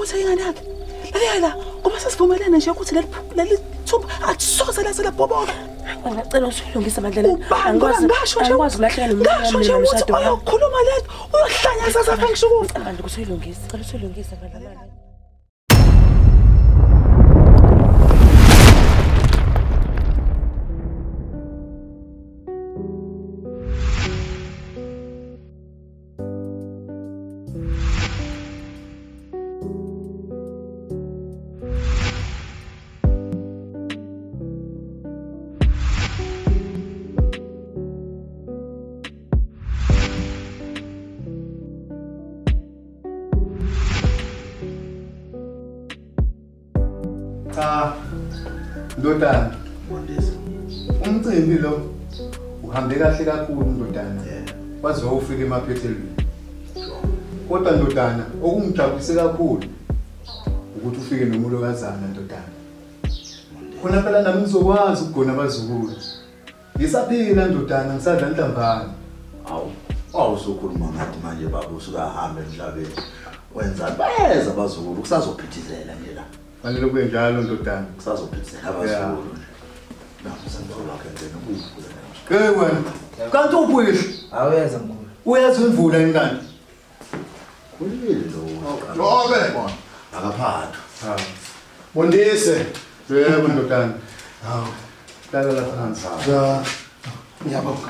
ukuthi ingane yakhe. Lalela, kuba sesivumelene nje ukuthi leli thuba akusoze la bhoboka. Ngicela usulungise Madlala. Angikwazi ukulahleka nomntwana umshado. Uyokhuluma letho, uyohlanyasa safa ngishukuza. Abantu kusuyilungisa. Cela usulungise Madlala. Ndodana, umcimbi lo uhambe kahle kakhulu ndodana. Waze ufike emaphethelweni. Kodwa ndodana, okungijabulise kakhulu ukuthi ufike nomulokazana ndodana. Khona phela nami ngizokwazi ukugona abazukulu. Ngisaphila ndodana, ngisadla ntambama. Awusukhuluma ngathi manje baba usukahambe emhlabeni. Wenza beza abazukulu kusazophithizela nje la. Fanele kube njalo ndodana. Kusazophithizela abazukulu. Nakusandola kenzeni ukuvula nje. Ke wena, kanti uphuhle? Aweza mkhulu. Uyazi imvula enkani? Kulile lo. Ngobe akaphathwa. Bondise. Yebo ndodana. Hawu. Dala la phansi. Ngiyabonga.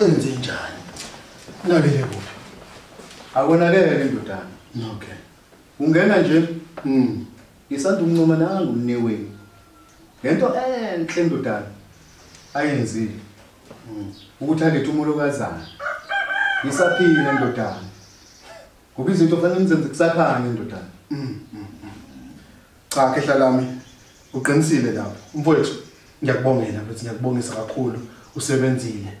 Enze njani? Nabele kuphi? Akonakele ndodana. Okay. Ungena nje. Isanda uncoma nangu mneweni. Ngento enhle ndodana. Ayenzile. Ukuthi alethe umulokazana. Ngisaphila ndodana. Kuba izinto fanele nizenze kusakhanya ndodana. Cha khehla lami uqinisile lapho. Mfowethu ngiyakubongela futhi ngiyakubongisa kakhulu usebenzile.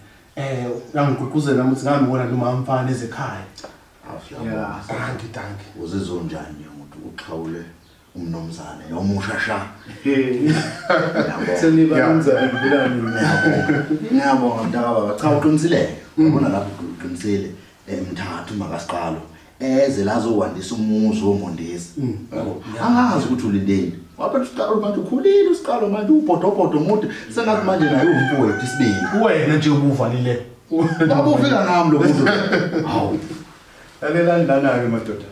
Ngangigqugquzela nami ukuthi ngambona lo mfana ezekhaya. Danki. Uzizonjani umuntu uxhawule umnomzane nomushasha. Seniba umzane ngilani ngiyabonga mntakababa cha uqinisile. Ubona lapho uqinisile emthathu makasiqalo. Eze lazokwandisa umuzi womondisi. Angazi ukuthi ulindeni. Waphethe usiqalo manje ukhulile usiqalo manje ubhodobhodo umuntu sengathi manje naye umfowethu isibili. Wena nje ubuvalile. Baba ufika nami lo muntu. Hawu. Lalelani lana-ke madoda.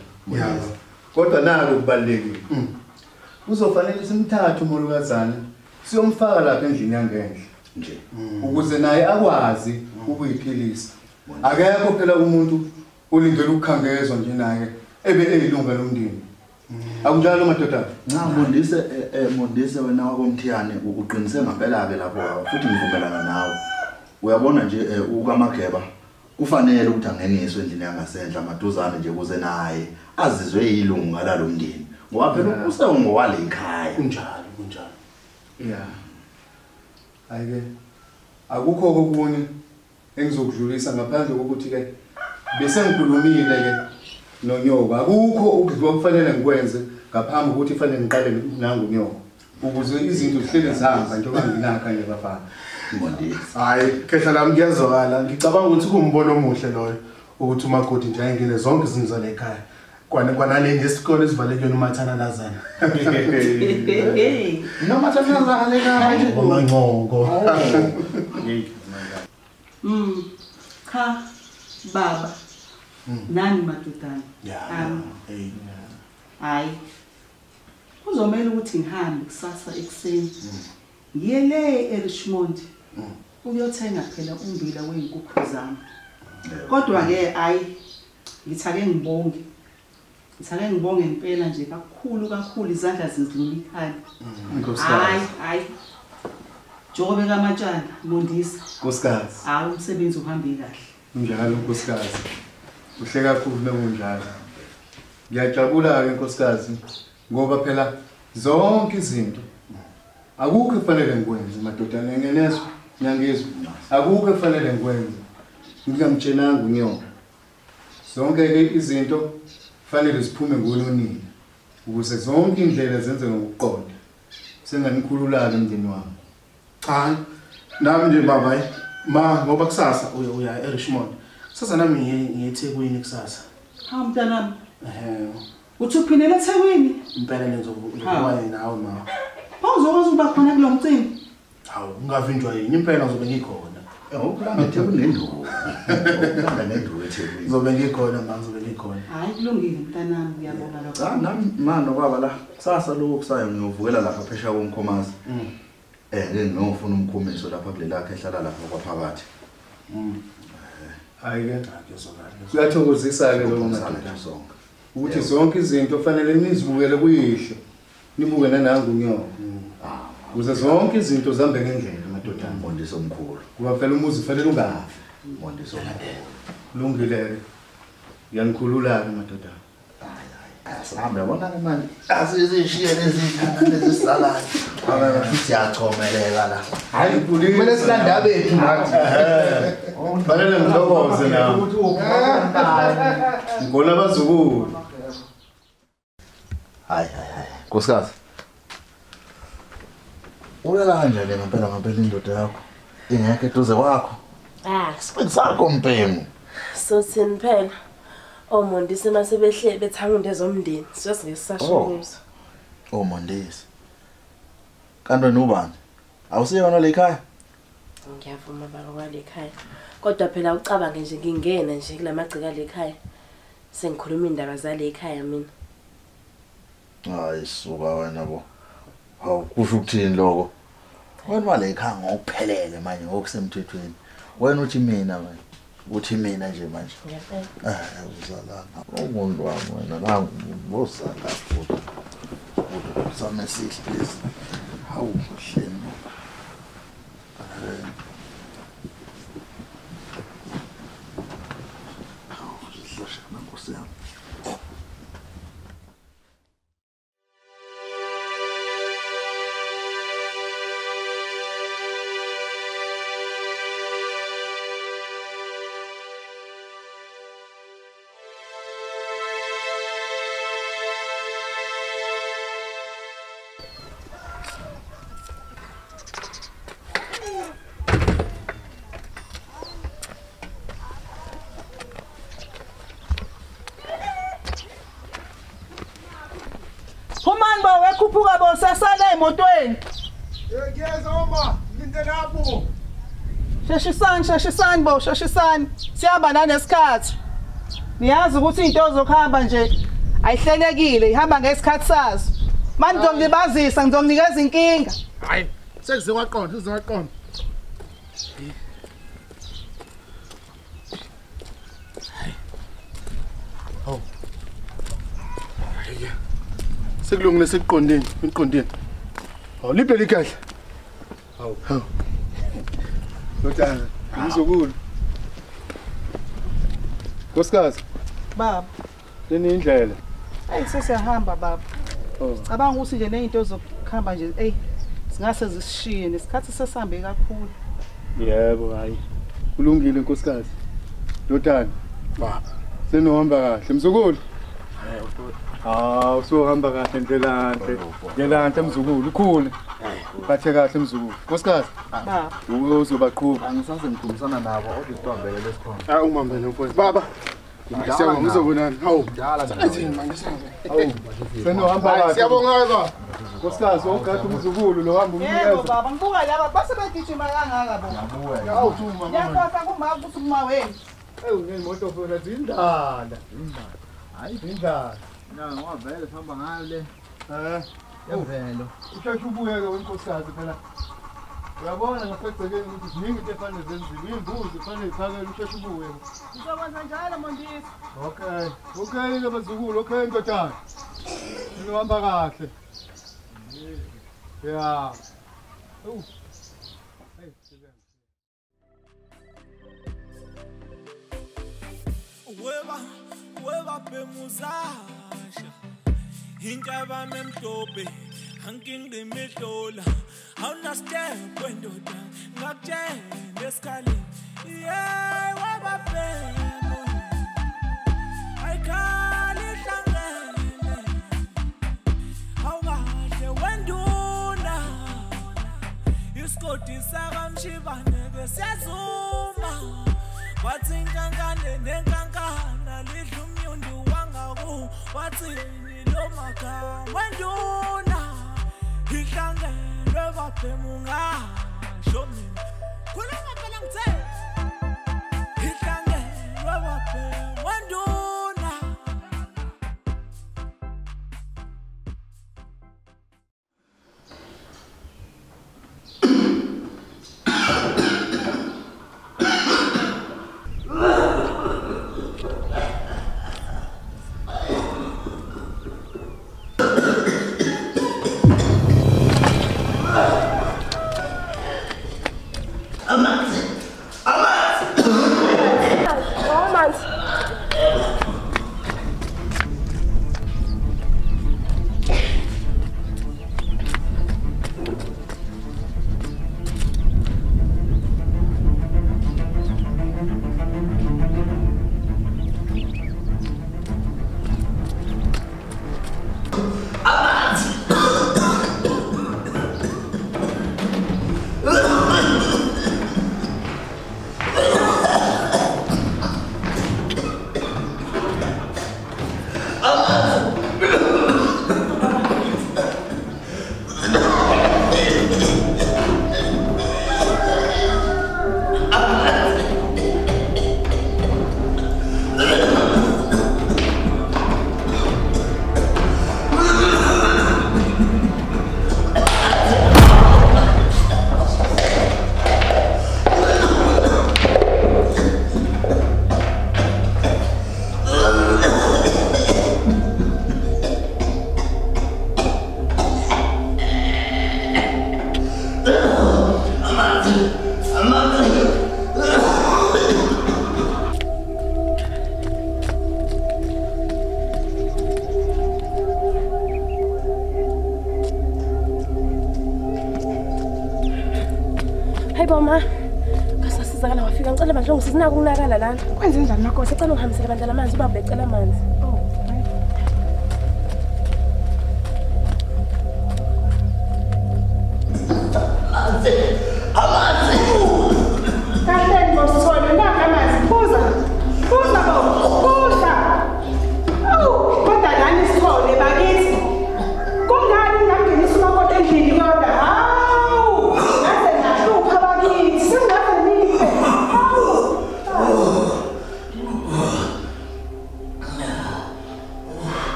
Kodwa nako kubalulekile. Kuzofanele simthathe umolokazana siyomfaka lapha endlini yangenhle nje ukuze naye akwazi ukuyiphilisa. Akekho phela umuntu ulindele ukukhangezwa nje naye ebe eyilunga lomndeni. Akunjalo madoda. Mondise wena wakomthiyane uqinise ngempela ke lapho futhi ngivumelana nawe. Uyabona nje ukaMageba kufanele ukuthi angeniswe endlini yangasendla amaduzane nje kuze naye azizwe yilunga lalomndeni. Ngoba phela usengowale ekhaya. Kunjalo. Ayike akukho okunye engizokudlulisa ngaphandle kokuthi ke bese ngikhulumile ke noNyoka. Akukho ukudlwa kufanele ngikwenze ngaphambi ukuthi fanele ngiqale nangu uNyoka ukuze izinto zihlele zihamba njengoba nginakha nje bafana. Hayi khehla lami kuyazwakala. Ngicabanga ukuthi kumbono omuhle loyo ukuthi uMagodi nje ayengene zonke izinto zale ekhaya. Kwanale ngesikole esivaleke noMathana Lazana. Nomathana Lazana ekhaya uMancongo. Cha baba. Nani madodana? Hayi. Kuzomela ukuthi ngihambe kusasa ekseni. Ngiye le eRichmond. Uyothenga phela umbila weinkukhu zami. Kodwa ke hayi ngithake ngibonge. Ngithake ngibonge impela nje kakhulu izandla zizilula ikhaya. Hayi. Jobe kaMatshana Mondisa. Nkosikazi. Hayi umsebenzi uhambe kahle. Njalo nkosikazi. Uhle kakhulu nakunjalo. Ngiyajabula ke nkosikazi ngoba phela zonke izinto akukho kufanele ngikwenze madodana ngenezwe nyangizwe. Akukho kufanele ngikwenze. Ngingamtshenanga uNyoka. Zonke ke izinto kufanele ziphume ngononini ukuze zonke indlela zenze ngokuqonda. Senganikhulula-ke emndeni wami. Cha nami nje baba ngoba kusasa uya eRichmond. Kusasa nami ngiyeThekwini kusasa. Ha mntanami Uthi uphindele eThekwini? Impela lenzokuwa nawe ma. Bawuzokwazi ukuba khona kulo mcimbi? Hawu, ungavinjwa yini impela uzobe ngikhona. Ukulanda eThekwini nenduwo. Ukulanda nenduwo eThekwini. Uzobe ngikhona ma, uzobe ngikhona. Hayi kulungile mntanami, ngiyabonga lokho. Cha nami manje baba la kusasa lokho kusayo ngiyovukela lapha phesha komkhomazi. Nginofuna umkhomiso lapha kulelakhe ehlala lapha kwaphakathi. Hayi ke ngiyazokala. Kuyathokozisa ke lokho madoda sonke. Ukuthi zonke izinto fanele nizibukele kuyihle. Nibuke nanangu unyoko. Kuze zonke izinto zihambe ngendlela madoda. Mondiso omkhulu. Kuba phela umuzi fanele ungafi. Mondiso omkhulu. Lungile. Uyanikhulula ke madoda. Asihambe yabona ke manje. Asizishiye lezi zisalayo. Aba siyachomelela la. Hayi kulile. Kumele silanda bethu nathi. Fanele ngithokoze na. Ngibona abazukulu. Hayi. Nkosikazi. Ulala kanjani ngempela indoda yakho? Ingekho eduze kwakho. Sikwenzako mpemu. Sothini phela. Omondisi masebehle bethanga ezomndeni. Sesingesisahlumuzo. Omondisi. Kanti wena ubani? Awusiyona le ekhaya? Ngiyavuma baba kwale ekhaya. Kodwa phela ucabange nje ngingena nje kulamagcika le ekhaya. Sengikhuluma indaba zale ekhaya mina. Hayi suka wena bo. Hawu kusho ukuthini lokho? Wena mali ekhaya ngokuphelele manje ngokusemthethweni. Wena uthi mina manje. Uthi mina nje manje. Ngiyafela. Uzalana. Umuntu wami wena nangu ngosaka futhi. Usame sihle lesi. Hawu hleni. Khuphuka bo sasala emotweni. Ngiyeza uma nginte lapho. Sheshisani bo, sheshisani. Siyaba nanesikhathi. Niyazi ukuthi into ozokhamba nje ayihlelekile, ihamba ngesikhathi sazo. Manje ngizongibazisa, ngizokunikeza inkinga. Hayi, sekuze waqonda. Hawu. Hayi. Sekulungile sekuqondeni. Hawu lipheli kahle. Hawu. Lotana, ngizokula. Nkosikazi, Baba, leni indlela. hey sesiyahamba baba. Cabanga ukuthi nje nezinto zokuhamba nje, singase zisishiye nesikhathi sesambe kakhulu. Yebo hayi. Kulungile nkosikazi. Lotana, baba. senohamba kahle mzukulu. Usuhamba kahle ngelanhle mzukulu ukhule. Bathe kahle mzukulu. Nkosikazi. Baba. Uzobaqhuba. Angisaze ngikhumbusana nabo kodwa sibambele lesikhona. Ungibambele mfowethu. Baba. Siyabonga ngizobonana. Hawu. Senzeni mangisabe. Senohamba kahle. Siyabonga baba. Nkosikazi ogada umzukulu lo hamba umnikeza. Yebo baba, ngibuka laba base bagijima kangaka bo. Hawu thuma mama. Yakhosa kuma ukuthi kuma wena. Ngemoto fona zindala. Hayi indala. Ngavele sihamba ngayo le. Yemvelo. Usheshe ubuye ke wenkosikazi phela. Uyabona ngapegcekeni ukuthi ziningi into efanele zenziwe. Imbuzi kufanele iphakele usheshe ubuye. Ngizokwenza njalo mondisi. Okay ke bazukulu, okay ndodana. Sinohamba kahle. Yeah. Weba bemuzasha Hinjaba memtope Hanking de metola How na step wendoda Ngakje neskali Yeah weba bemu I call it langene How gahle wenduna Iskoti saka mshibane ke siyazuma Wathi inkankane nenkankana lidla umyundu wanga ku wathini lo magama wenduna ihlangelwe baphemu ngasho mina khuluma phela ngithe ihlangelwe baphemu wenduna Mama, kasasizakala wafika ngicela manje ngisinaka ukunakala lana. Kwenze njani Makhosi? Ecela ungihambisele bandla lamanzi ubaba becela amanzi. Oh, Amanzi. kahle ngosithole naka amanzi. Buza. Buza bo. Buza. Awu, kodwa nani sithole bakithi. Kungani ngingenisa umakoti endlini kodwa? Hawu. Ngaze ngahlupha bakithi. Singaze nife. Hawu.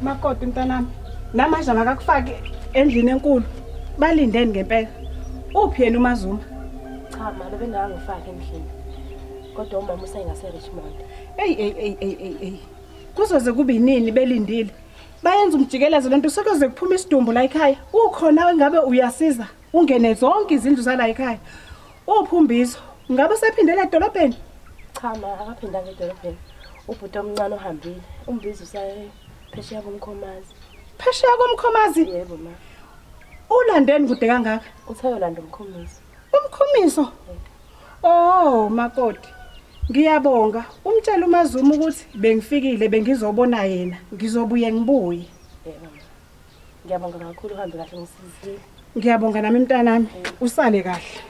Makoti mntanami. Namanje makakufake endlini enkulu. Balindeni ngempela. Uphi yena uMazuma? Cha manje bengangifaka endlini. Kodwa umama usayingase Richmond. Ey. Kuzoze kube yinini belindile. Bayenza umjikelezo lento sokuze kuphuma isidumbu la ekhaya. Ukhona engabe uyasiza ungene zonke izindlu zala ekhaya. Uphumbizo. Ngabe sephindela edolobheni? Cha ma akaphinda edolobheni. Ubhuti omncane ohambile. Umbizo usaye phesheya komkhomazi. Phesheya komkhomazi? Yebo ma. Ulandeni kude kangaka? Uthayolanda umkhomiso. Umkhomiso? Oh, makoti. Ngiyabonga. Umtshela uMazuma ukuthi bengifikile bengizobona yena. Ngizobuye ngibuye. Yebo ma. Ngiyabonga kakhulu uhambe kahle ngisizile. Ngiyabonga nami mntanami. Usale kahle.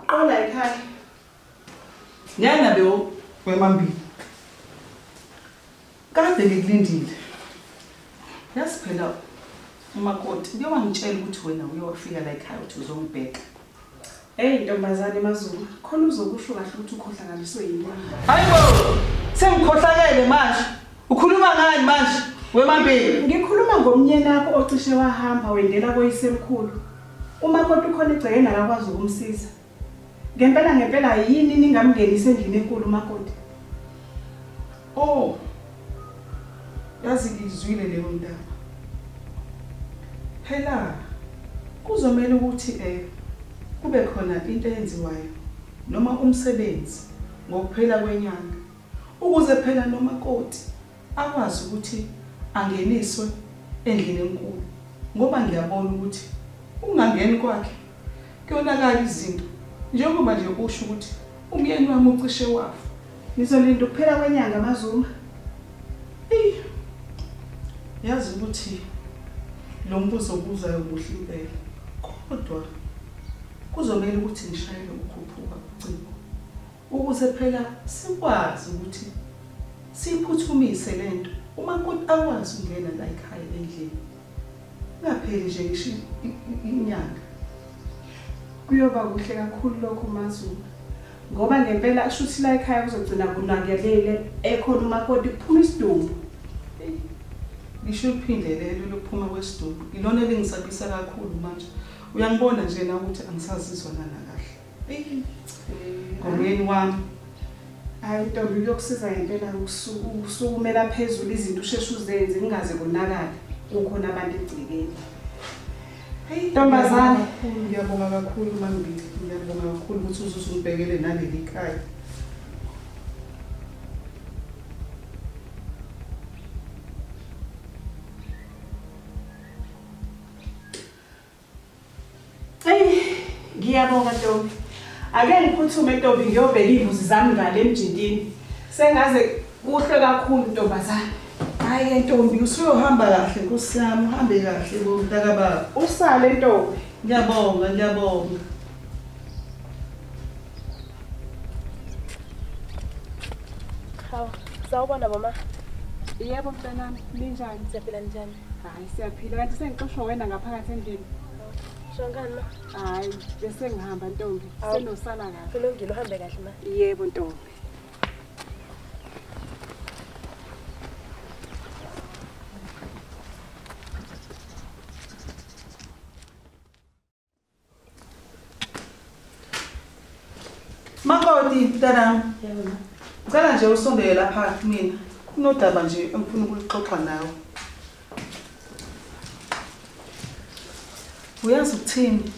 Qola ekhaya. Nyana bewo kwemambili. Kade ngikulindile. Yasiphela umakoti ngiyowangitshela ukuthi wena uyofika la ekhaya uthi uzongibheka. Hey ntombazane maZulu, khona uzokusho kahle ukuthi ukhohlakaliswe yini. Hayibo, sengikhohlakele manje. Ukhuluma ngani manje? Wemambili. Ngikhuluma ngomnyeni wakho ocishe wahamba wendela koyisemkhulu. Umakoti ukhona egcekeni akakwazi ukumsiza. Ngempela yini ningamngenisa endlini enkulu umakoti? Oh. Yazi ngizwile leyo ndaba. Phela kuzomela ukuthi kube khona into eyenziwayo noma umsebenzi ngokuphela kwenyanga ukuze phela nomakoti akwazi ukuthi angeniswe endlini enkulu ngoba ngiyabona ukuthi ungangeni kwakhe kuyonakala izinto njengoba nje usho ukuthi umyeni wami ucishe wafa. Nizolinda ukuphela kwenyanga maZuma. Yazi ukuthi lo mbuzo obuzayo muhle impela kodwa kuzomela ukuthi ngishayele ukukhuphuka ucingo ukuze phela sikwazi ukuthi siphuthumise lento umakoti akwazi ukungena la ekhaya endlini ngapheli nje ngisho inyanga. Kuyoba kuhle kakhulu lokho maZuma ngoba ngempela asho ukuthi la ekhaya kuzogcina kunakelele ekhona umakoti kuphuma isidumbu. Ngisho uphinde lelo lokuphuma kwesidumbu ilona elingisabisa kakhulu manje. Uyangibona nje na ukuthi angisazizwa nakahle. Ngomyeni wami. Hayi Ntombi kuyokusiza ngempela ukusukumela phezulu izinto usheshe uzenze kungaze konakala ukhona abantu egcekeni. Hey ntombazane, ngiyabonga kakhulu mambili. Ngiyabonga kakhulu ukuthi uzungibhekele naleli ekhaya. Ngiyabonga Ntombi. Ake ngiphuthume Ntombi ngiyobheka ivuzi zami ngale emjindini. Sengaze kuhle kakhulu ntombazane. Hayi Ntombi usuyohamba kahle Nkosi yami, uhambe kahle bo mntaka baba. Usale Ntombi. Ngiyabonga. Hawu, sawubona mama. Yebo mntanami, linjani? Siyaphila njani? Hayi siyaphila kanti sengixoshwa wena ngaphakathi endlini. Shongani ma? Hayi, bese ngihamba Ntombi. Senosala kahle. Kulungile uhambe kahle ma. Yebo Ntombi. Makoti mntanami. Yebo ma. Ngicela nje usondele lapha mina. Kunodaba nje engifuna ukuxoxa nawe. Uyazi ukuthini?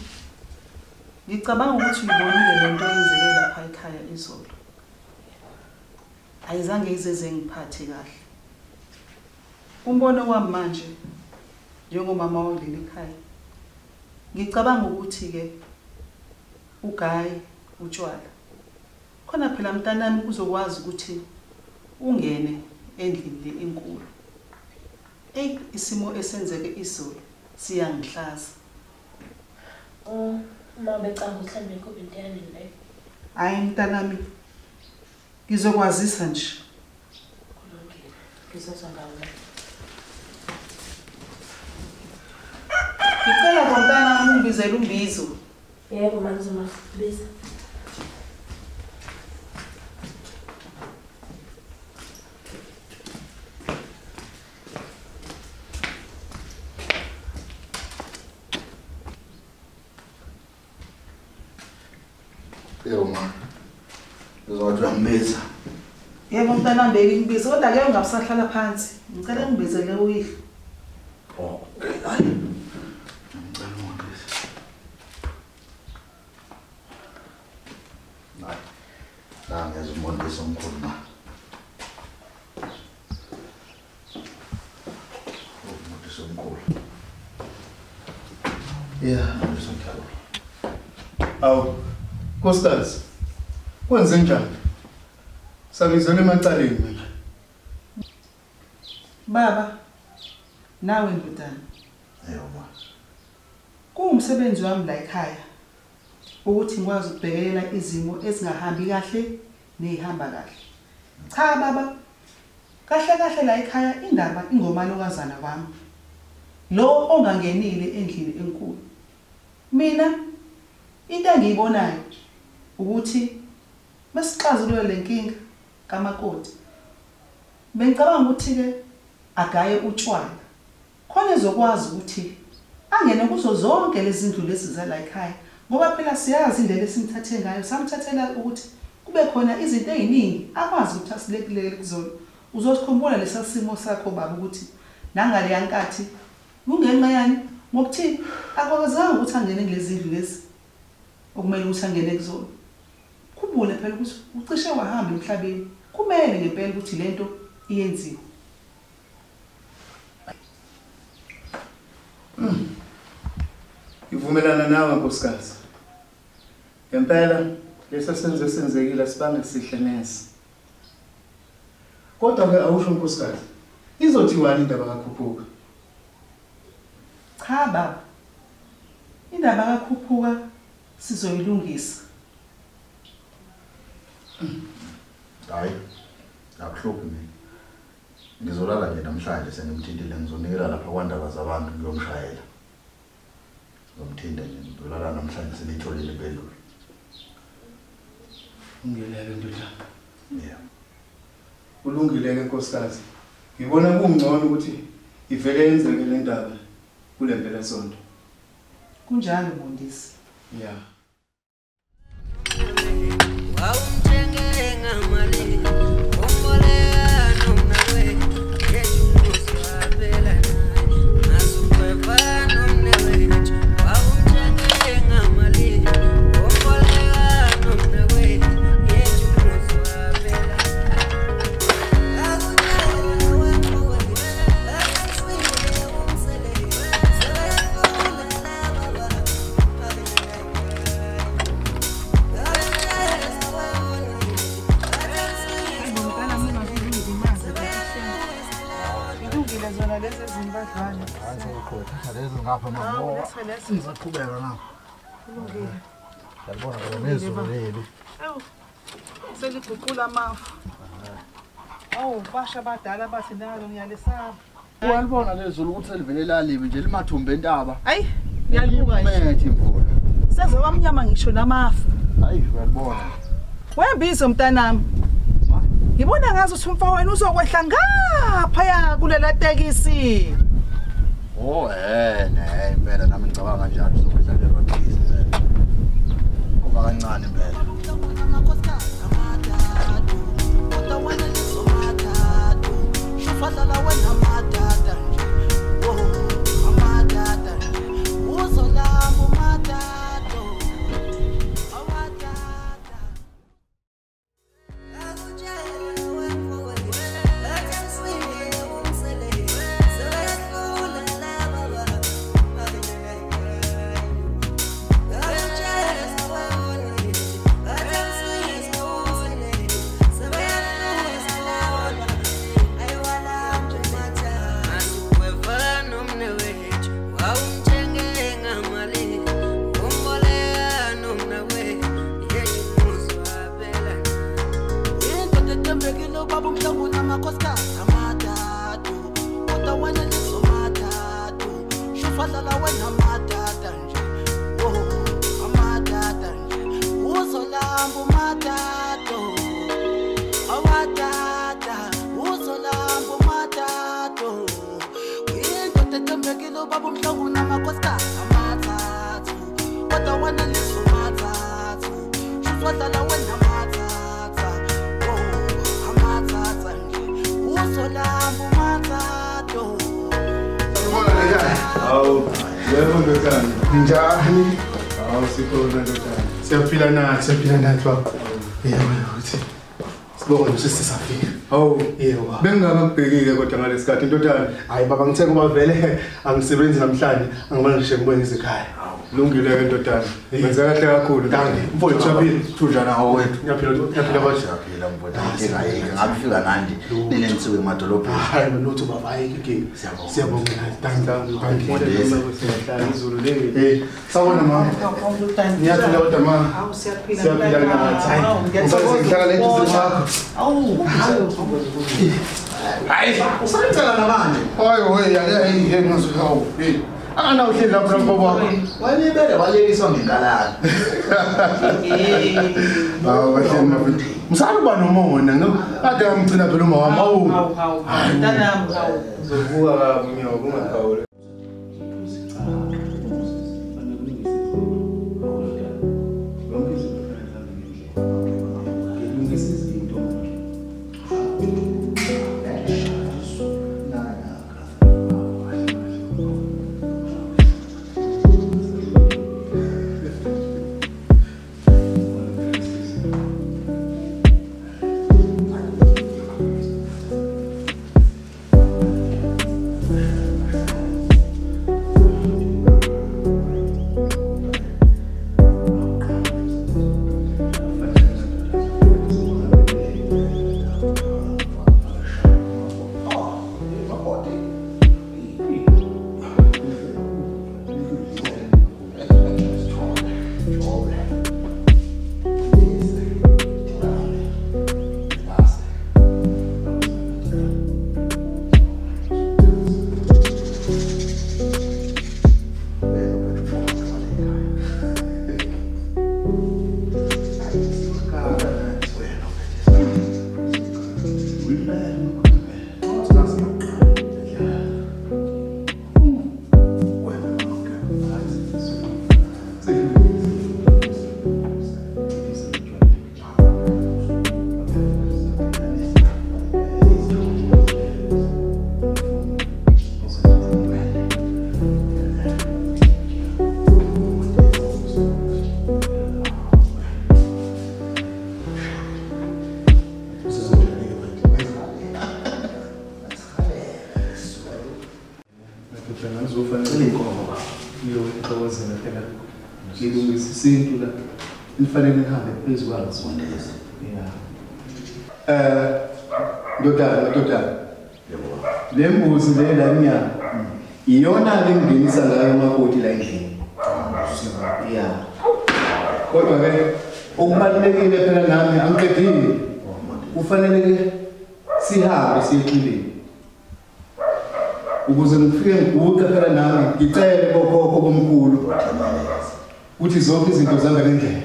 Ngicabanga ukuthi uyibonile lento eyenzeke lapha ekhaya izolo. Ayizange izeze ngiphathe kahle. Umbono wami manje njengomama waleli ekhaya. Ngicabanga ukuthi ke ugayi utshwala. Khona phela mntanami uzokwazi ukuthi ungene endlini le enkulu. Isimo esenzeke izolo siyangihlaza. Uma becanga mhlambe kube into yani le. Hayi mntanami. Ngizokwazisa nje. Kulungile. Ngizozwa ngawe. Ngicela bomntana ungibizele umbizo. Yebo manzuma biza. Yebo ma. Uzothi uyambiza. Yebo mntana mbeki ngibiza kodwa ke ungasahlala phansi. Ngicela ngibizele uyihlo. Oh, hayi. Ngicela ungibise. Hayi. Ngeze umbonisa omkhulu ma. Umbonisa omkhulu. Yeah. Umbonisa omkhulu. Awu, Nkosikazi. Kwenze njani? Sabizele emacaleni mina. Baba, nawe ndodana. Yebo ma. Kuwumsebenzi wami la ekhaya ukuthi ngikwazi ukubhekela izimo ezingahambi kahle nezihamba kahle. Cha baba. Kahle la ekhaya indaba ingomalokazana wami. lo ongangenile endlini enkulu. Mina into engiyibonayo ukuthi masixazulule lenkinga kamakoti. Bengicabanga ukuthi ke agaye utshwala. Khona ezokwazi ukuthi angene kuzo zonke lezi zindlu lezi zala ekhaya. Ngoba phela siyazi indlela esimthathe ngayo, samthathela ukuthi kube khona izinto eziningi akwazi ukuthi asilekile kuzona. Uzokukhumbula lesasimo sakho baba ukuthi nangale yankathi kungenxa yani ngokuthi akwazanga ukuthi angene kulezi zindlu lezi okumele ukuthi angene kuzona. Khumbule phela ukuthi ucishe wahamba emhlabeni. Kumele ngempela ukuthi lento iyenziwe. Ivumelana nawe nkosikazi. Ngempela lesa senzo senzekile sibange sihle nesi. Kodwa ke awusho nkosikazi. Izothiwani indaba kaKhuphuka? Cha baba. Indaba kaKhuphuka sizoyilungisa. Hayi. Akuhluphi mina. Ngizolala nje namhlanje senimthintile ngizonikela lapha kwandaba zabantu ngiyomshayela. Ngomthinta nje ngizolala namhlanje senitholile impendulo. Ungelele ndodana. Yeah. Ulungile ke nkosikazi. Ngibona kungcono ukuthi ivele yenzeke le ndaba kule mpela sonto. Kunjalo Mondisi. Yeah. Sizaqhubeka ngapha. Kulungile. Yabona ke nezulu leli. Awu. Seliguqula amafu. Awu, basha badala bathi nalo ngiyalesaba. Uyalibona lezulu ukuthi selivele lalibi nje limathumbe entaba. Hayi, ngiyalibuka nje. Umethi imvula. Seze kwamnyama ngisho namafu. Hayi, uyalibona. Wembizo mntanami. Ngibona ngazi ukuthi umfana wena uzokwehla ngapha ya kulela tekisi. Oh impela nami ngicabanga njalo sokwehla le rodisi vele. Kuba kancane impela. Njani? Sikhona ndodana. Siyaphila nathi baba. Yebo uthi. Sibonga nje sisafika. Yebo. Bengingabhekile kodwa ngalesikhathi ndodana. Hayi baba ngithe kuba vele angisebenzi namhlanje angibona ngisho ngibuye ekhaya. Lungile ke ndodana. Wenza kahle kakhulu. Danke. Mfowethu uyaphila. Thunjana hawethu. Ngiyaphila bathi. Siyaphila mfowethu. Ngingayeke ngabifika nandi nilensiwe emadolobheni. Hayi lutho baba ayike. Siyabonga. Danke. Izulu leli. Sawona mama. Ngiyaphila kodwa mama. Awu siyaphila. Siyaphila nathi. Hayi. Ngihlala le ndizini yakho. Awu. Hayi, usayicela namanje. Hayi, ngazihawu. Akana uhleli lapha baba wakho. Walibele walekiswa ngenkalana. Hawu kahle mfowethu. Msala nomona kade ngamgcina phela uma wami. Hawu. Ntanami hawu. Uzovuka kabi nyoka ungakhawule. Isintu la lifanele lihambe phezulu kwazo. Ndoda. Le mbuzi le la nyama iyona lengingenisa ngayo amakoti la endlini. Kodwa ke okubalulekile phela nami angiqedile. Kufanele ke sihambe siyekhileni. Ukuze ngifike ngiguqe phela nami ngicele kokhokho komkhulu. Uthi zonke izinto zihamba ngendlela.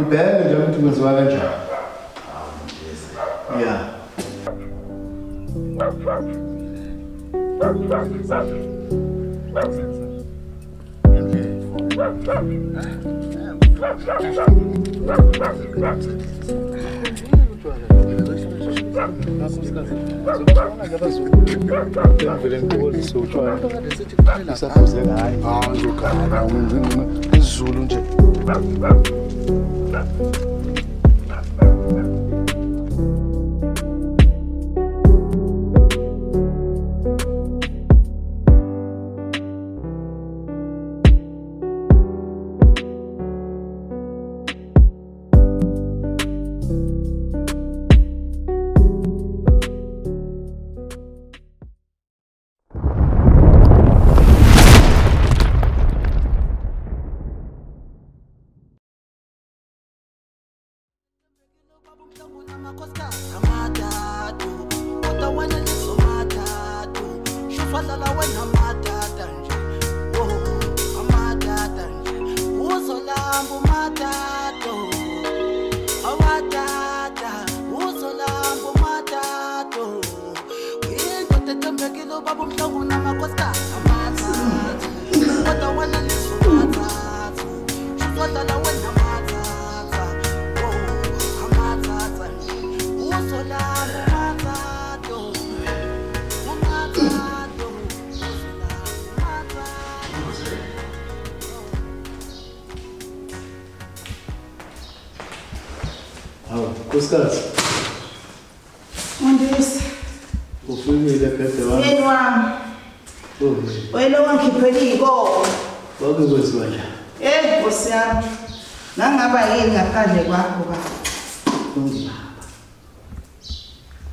Ibheke nje ukuthi kwenziwa kanjani. Zulu nje. Kuskazi. Mondesi. Ufike phethe wami. Yeni wami. Wena wangikhiphela iy'komo. Kwakwenziwa njani? Nkosi yami. Ngangaba yini ngaphandle kwakho ba? Kungihamba.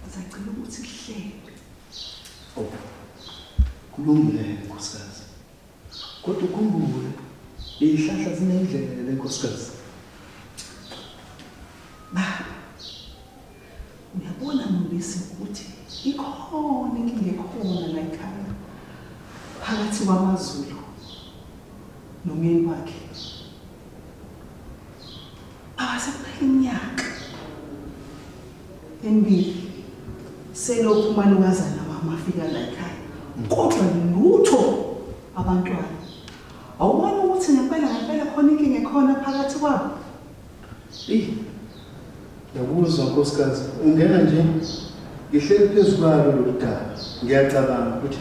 Ngizacela ukuthi kuhlebe. Kulungile nkosikazi. Kodwa ukhumbule izihlahla zinendlela nkosikazi. Uyabona ngibise ukuthi ikhona inkinga ekhona la ekhaya phakathi kwamaZulu nomyeni wakhe. Awasekuphela iminyaka emibili selokhu umalukazana wami afika la ekhaya, kodwa lutho abantwana. Awubona ukuthi ngempela khona inkinga ekhona phakathi kwabo? Ngiyakuzwa nkosikazi, ungena nje ngihleli phezu kwalo lolu daba. Ngiyacabanga ukuthi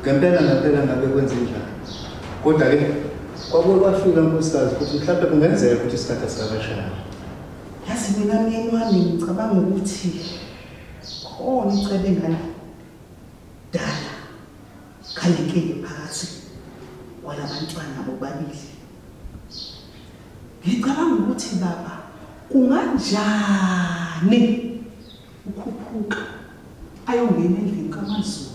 ngempela ngabe kwenze njani. Kodwa-ke kwafika nkosikazi ukuthi mhlawumbe kungenzeka ukuthi isikhathi asikabashaya. Yazi mina myeni wami ngicabanga ukuthi khona icebe engane dala khalekile phakathi kwalabantwana bobabili. Ngicabanga ukuthi baba kunganjani ukhuphuka ayongena endlini kaMaZulu.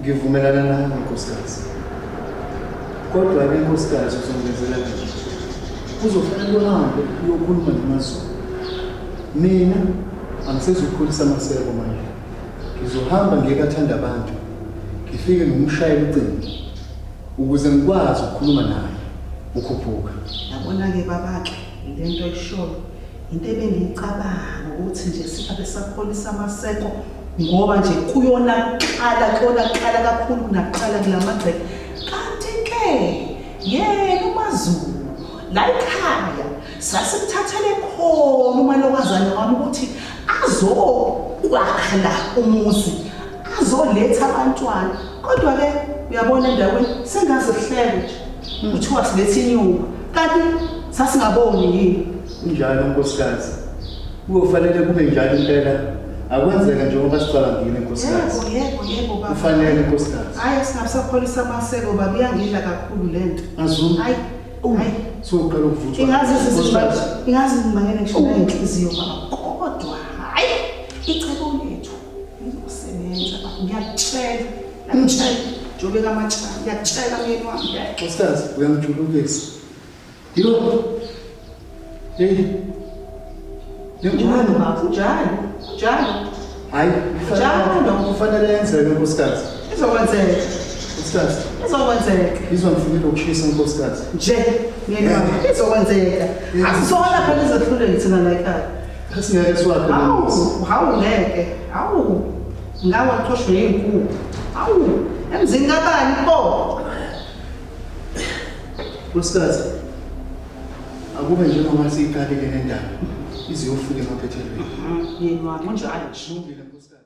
Ngivumelana nawe nkosikazi. Kodwa-ke nkosikazi uzongenzela nje. Kuzofanele uhambe uyokhuluma noMaZulu. Mina angisezukukhulisa amaseko manje. Ngizohamba ngiyekathanda abantu. Ngifike ngimshayele ucingo ukuze ngikwazi ukukhuluma naye ukhuphuka. Yabona-ke babake lento ayishoyo into ebengiyicabanga ukuthi nje sibe sapholisa amaseko ngoba nje kuyonaqala kakhulu naqala kulamagceke. Kanti-ke yena uMaZulu la ekhaya sasikuthathele khona umalokazana wami ukuthi azokwakha la umuzi, azoletha abantwana. Kodwa-ke uyabona endaweni sengazihlele nje kuthiwa silethe inyumba, kanti sasingaboni yini. Kunjalo nkosikazi, kuyofanele kube njalo impela. Akwenzeka njengoba sicabangile nkosikazi. Yebo baba. Kufanele nkosikazi. Hayi singabusapholisa amaseko baba, iyangidla kakhulu lento. Azulu. Hayi. Soqala ukuvuthwa. Ingazi ngimangele ngisho nenhliziyo baba. Kodwa hayi icebo lethu lizosebenza baba, ngiyakutshela. Jobeka amachana, ngiyakutshela myeni wami. Nkosikazi, uyangijulukisa. Yho. Hey. Njalo baba, njalo. Hayi, kufanele yenzeke nkosikazi. Izokwenzeka. Nkosikazi. Izokwenzeka. Izomfunela ukushisa nkosikazi. Nje, myeni wami, izokwenzeka. Asizona phela izehlule thina la ekhaya. Asingeke siwaphe. Hawu ngeke. Hawu. Ngawa thoshwe yinkukhu. Hawu, emzini kabani pho? Nkosikazi. Akube njengoba siyiqalile nendaba. Iziyofika emaphethelweni. Myeni wami, unjalo. Shungile nkosikazi.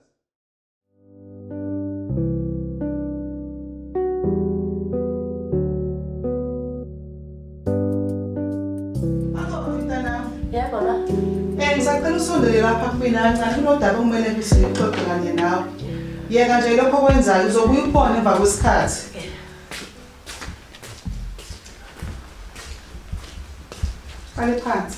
Yebo ma. Ngisacela usondele lapha kumina kancane kunodaba okumele sixoxe kanye nawe. Yeka nje lokho okwenzayo uzobuya ubone emva kwesikhathi. Qale phansi.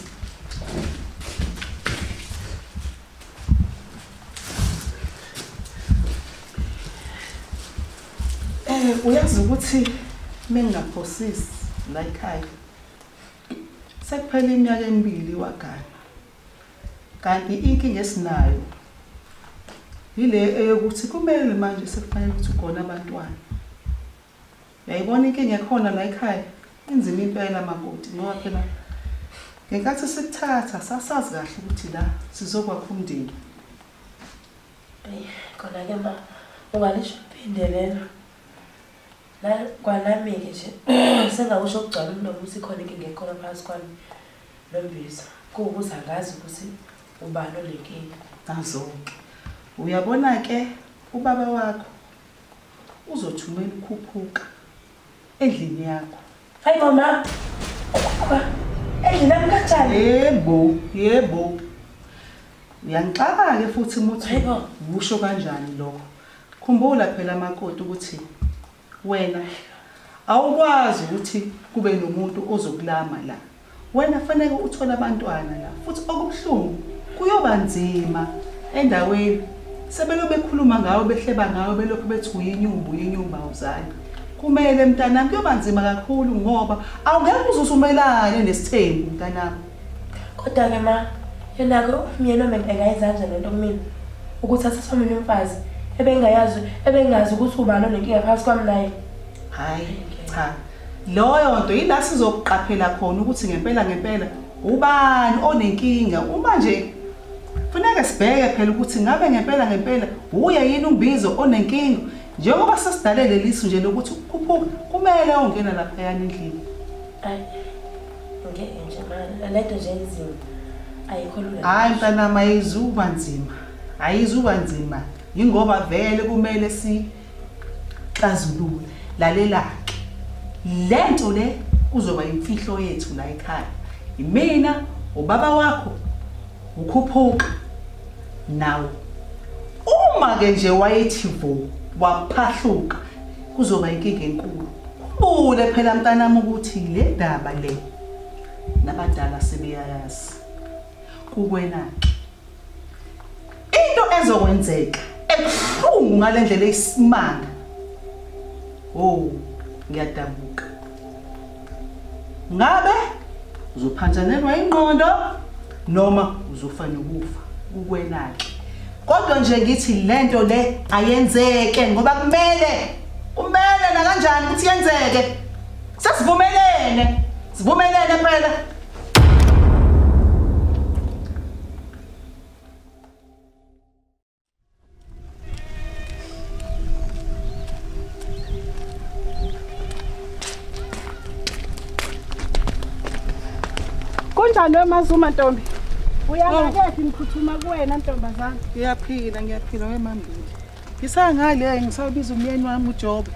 Uyazi ukuthi mengingaphosisi la ekhaya sekuphela iminyaka emibili wagana. Kanti inkinga esinayo yile eyokuthi kumele manje sekufanele ukuthi ugone abantwana. Uyayibona inkinga ekhona la ekhaya inzima impela makoti ngoba phela ngenkathi sikuthatha sasazi kahle ukuthi la sizokwakha umndeni. Khona-ke ma ungalisho kuphindelela. La kwanami-ke nje sengakusho ukugcwala umlomo ukuthi khona inkinga ekhona phakathi kwami noMbizo. Kuwukuthi angazi ukuthi ubani olenkinga. Nazo-ke uyabona-ke ubaba wakho uzothumela ukhuphuka endlini yakho. Hayi mama, ukhuphuka endlini yami kanjani? Yebo. Uyangixaka-ke futhi umuthi usho kanjani lokho. Khumbula phela makoti ukuthi wena awukwazi ukuthi kube nomuntu ozokulama la. Wena fanele uthole abantwana la. Futhi okubuhlungu kuyoba nzima endaweni sebelobe bekhuluma ngawo behleba ngawo belokhu bethi uyinyumba awuzali. kumele mntanami kuyoba nzima kakhulu ngoba awungeke uzusumelane nesithembu mntanami. Kodwa-ke ma, yena-ke umyeni wami engayizanja lento kumina ukuthi asesomini umfazi ebengazi ukuthi ubani onenkinga phakathi kwami naye. Hayi cha, loyo nto yila sizokuqaphela khona ukuthi ngempela ubani onenkinga. Uma nje funeka sibheke phela ukuthi ngabe ngempela uye yini umbizo onenkinga. Njengoba sesidalele lisu nje lokuthi ukhuphuka kumele ongena lapha yana endlini. Hayi ngeke nje ma, lento nje inzima ayikho lula. Hayi mntanami ayizuba nzima yingoba vele kumele sixazulule. Lalela-ke lento le kuzoba imfihlo yethu la ekhaya. Imina, ubaba wakho, ukhuphuka nawe. Uma ke nje wayethi vo waphahluka kuzoba inkinga enkulu. Khumbule phela mntanami ukuthi le ndaba le nabadala sebeyayazi. Kukwena-ke into ezokwenzeka ebuhlungu ngalendlela eyisimanga. Oh, ngiyadabuka. Ngabe uzophanjanelwa ingqondo noma uzofa nokufa kukwena-ke. Kodwa nje ngithi lento le ayenzeke ngoba kumele na kanjani ukuthi yenzeke. Sesivumelene phela. Kunjani wemazuma ntombi? Uyangakephi ngiphuthuma kuwena ntombazana? Ngiyaphila wemambili. Ngisangale ngisabiza umyeni wami uJob.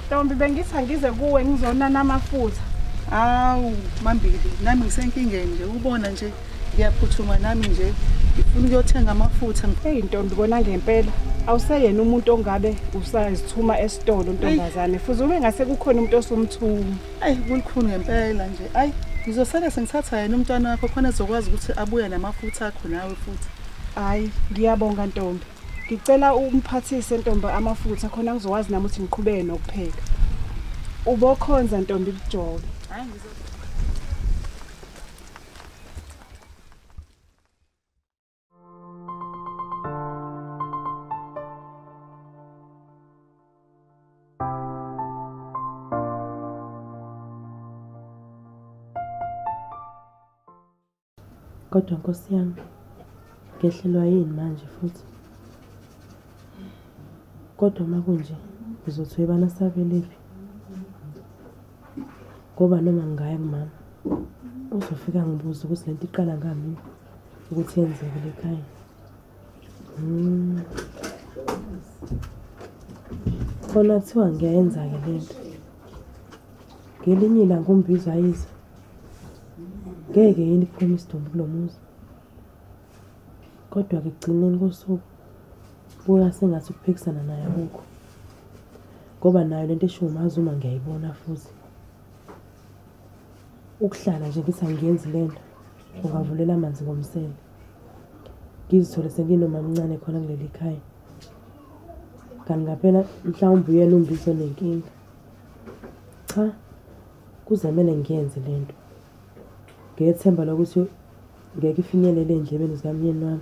Ntombi bengithi ngize kuwe ngizonana amafutha. Awu mambili nami ngisenkingeni nje ubona nje ngiyaphuthuma nami nje ngifuna ukuyothenga amafutha. Hey ntombi bona ngempela awuseyena umuntu ongabe usazithuma esitolo ntombazane futhi ube ngase kukhona umuntu osumthuma. Kulikhulu ngempela nje. Ngizosala sengithatha yena umntwana wakho khona ezokwazi ukuthi abuye namafutha akho nawe futhi. Hayi ngiyabonga ntombi. Ngicela umphathise ntombi amafutha khona ngizokwazi nami ukuthi ngiqhubeke nokupheka. Ubokhonza ntombi kuJobe. Hayi Kodwa Nkosi yami, ngehlelwa yini manje futhi? Kodwa makunje ngizothwebana sabelephi? Ngoba noma ngingaya kumama uzofika ngibuza ukuthi lento iqala ngami ukuthi yenzeke lekhaya. Khona kuthiwa ngiyayenza-ke lento. Ngelinye ilanga umbizo ayiza. Ngeke yini kuphume isidumbu kulo muzi. Kodwa-ke ekugcineni kosuku buya sengathi ukuphikisana naye akukho. Ngoba nayo lento eshiwo umazuma ngiyayibona futhi. Ukuhlala nje ngithi angiyenzi lento ungavulela amanzi ngomsele. Ngizithole senginoma mncane khona kuleli khaya. Kanti ngaphela mhlawumbe uyena umbizo nenkinga. Cha, kuzamele ngiyenze lento. Ngiyethemba lokuthi ngeke ifinyelele endlebeni zikamyeni wami.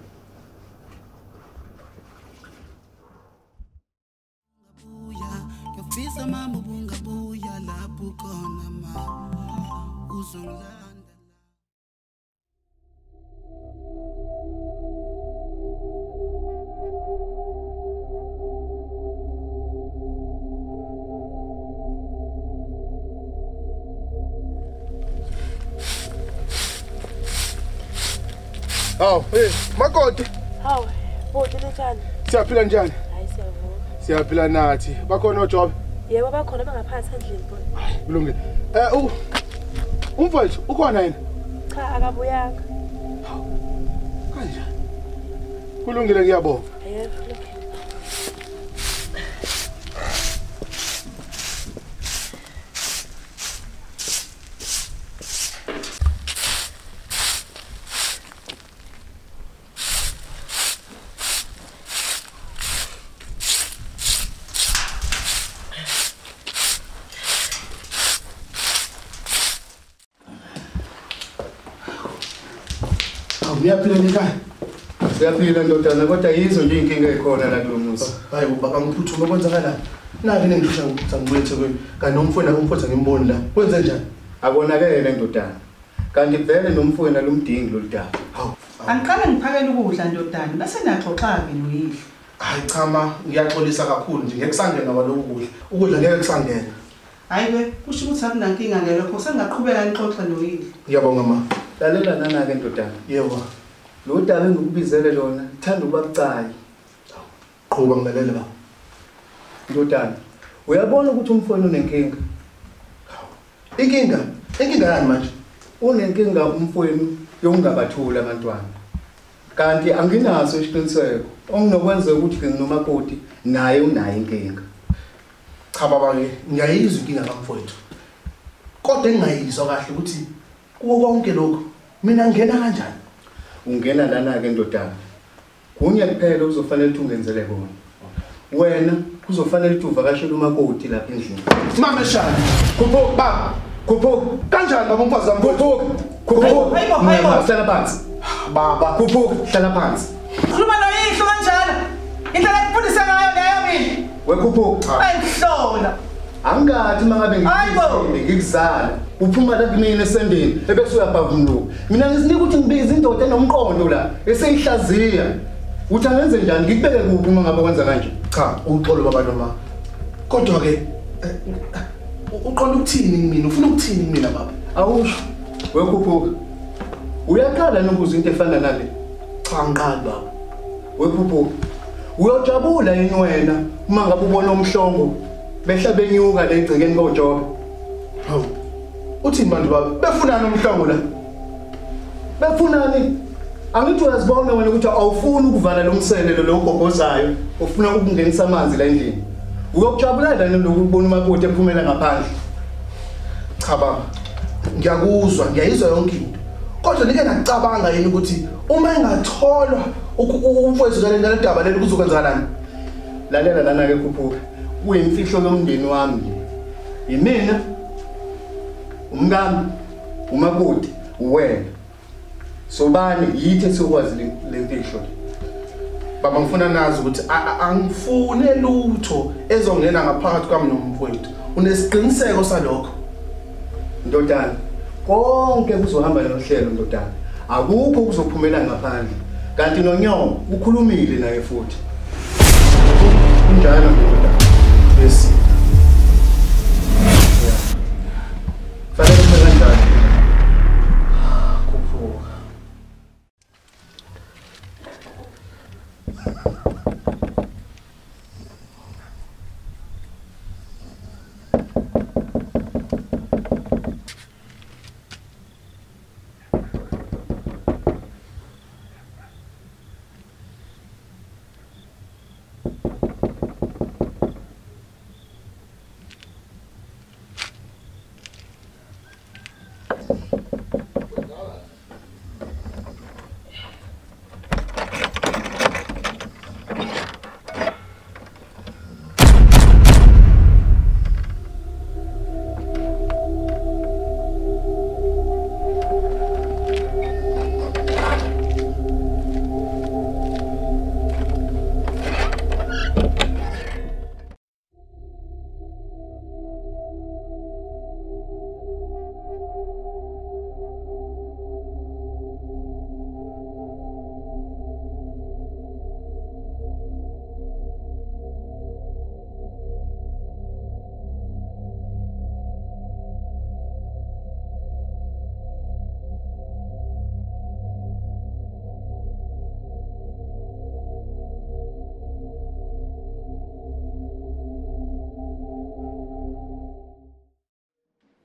Ngiyafisa mama ubungabuya lapho khona ma uzongilanda. Makoti. Hawu, bodi njani? Siyaphila njani? Hayi siyavuka. Siyaphila nathi. Bakhona oJob? Yebo bakhona bangaphansi endlini bona. Kulungile. Umfowethu ukhona yini? Cha akabuyanga. Kanjani? Kulungile ngiyabonga. Yebo. Uyaphila ekhaya? Siyaphila ndodana kodwa yizo nje inkinga ekhona la kulomuzi. Hayi baba ngiphuthume kwenzakalani? Naki nengidusha ngibuye eThekwini. Kanti umfowethu ngimboni la. Kwenze njani? Akonakele ndodana. Kanti vele nomfowethu lomdingi lo daba. Hawu. Angiqale ngiphakele ukudla ndodana bese naxoxa-ke noyihlo. Hayi cha ngiyaxolisa kakhulu nje ngeke kusangena kwaloku kudla. Ukudla ngeke kusangena. Hayi ke kusho ukuthi akunankinga ngelokho sengaqhubeka nixoxe noyihlo. Ngiyabonga ma. Lalela nana ke ndodana. Yebo. Lo daba engikubizele lona thanda ukuba bucayi. Qhuba ngilalela ba. Ndodana, uyabona ukuthi umfowethu unenkinga. Inkinga yani manje? Unenkinga umfowethu yokungabathula abantwana. Kanti anginaso isiqiniseko. Onginokwenza ukuthi ke nginomakoti naye unayo inkinga. Cha baba ke ngiyayizwa inkinga kamfowethu. Kodwa engingayizwa kahle ukuthi kuwo konke lokho mina ngena kanjani? Ungena lana ke ndodana. Kunye kuphela uzofanele ukuthi ungenzele kona. Wena kuzofanele ukuthi uvakashele umakoti lapha endlini. Mama shani. Khuphuka baba. Khuphuka. Kanjani baba umfazi wami? Khuphuka. Khuphuka. Hayibo. Hlala phansi. Baba Khuphuka, hlala phansi. Khuluma noyihlo kanjalo. Indlela ekufundisa ngayo leyo mina. Wekhuphuka. Ayihlola. Angathi mangabe ngikuzala. Uphuma la kumina esendeni ebese uyabhava umluku. Mina ngisinika ukuthi ngibize indoda enomqondo la eseyihlaziya. Uthi angenze njani ngikubeke kuphi uma ngabe kwenza kanje? cha uxolo baba noma. Kodwa ke uqonda ukuthini mina? Ufuna ukuthini mina baba? Awusho. Wekhuphuka. Uyaqala nokuza into efana nale. Cha ngiqali baba. Wekhuphuka. Uyojabula yini wena uma ngabe ubona umhlongo behla benyuka le igcikeni kojobe? Hawu. Uthini manje baba? Befunana umhlongo la? Befunani? Angithi uyazibona wena ukuthi awufuni ukuvala lo mselelo lo ugogozayo, ufuna ukungenisa amanzi la endlini. Uyokujabula la lokubona umakoti ephumela ngaphandle. Cha baba. Ngiyakuzwa, ngiyayizwa yonke into. Kodwa nike ngacabanga yini ukuthi uma engatholwa umfowethu ngale daba leli kuzokwenzakalani? Lalela lana ke Khuphuka. Kuyimfihlo yomndeni wami. Yimina, umngami, umakoti, uwena. Sobani yithi sikwazi le mfihlo. Baba ngifuna nazi ukuthi angifune lutho ezongena ngaphakathi kwami nomfowethu. Unesiqiniseko salokho? Ndodana, konke kuzohamba nohlelo ndodana. Akukho kuzophumela ngaphandle. Kanti noNyongo ukhulumile naye futhi. Kunjalo ndodana. Yes. Fanele kube kanjalo. Khuphuka.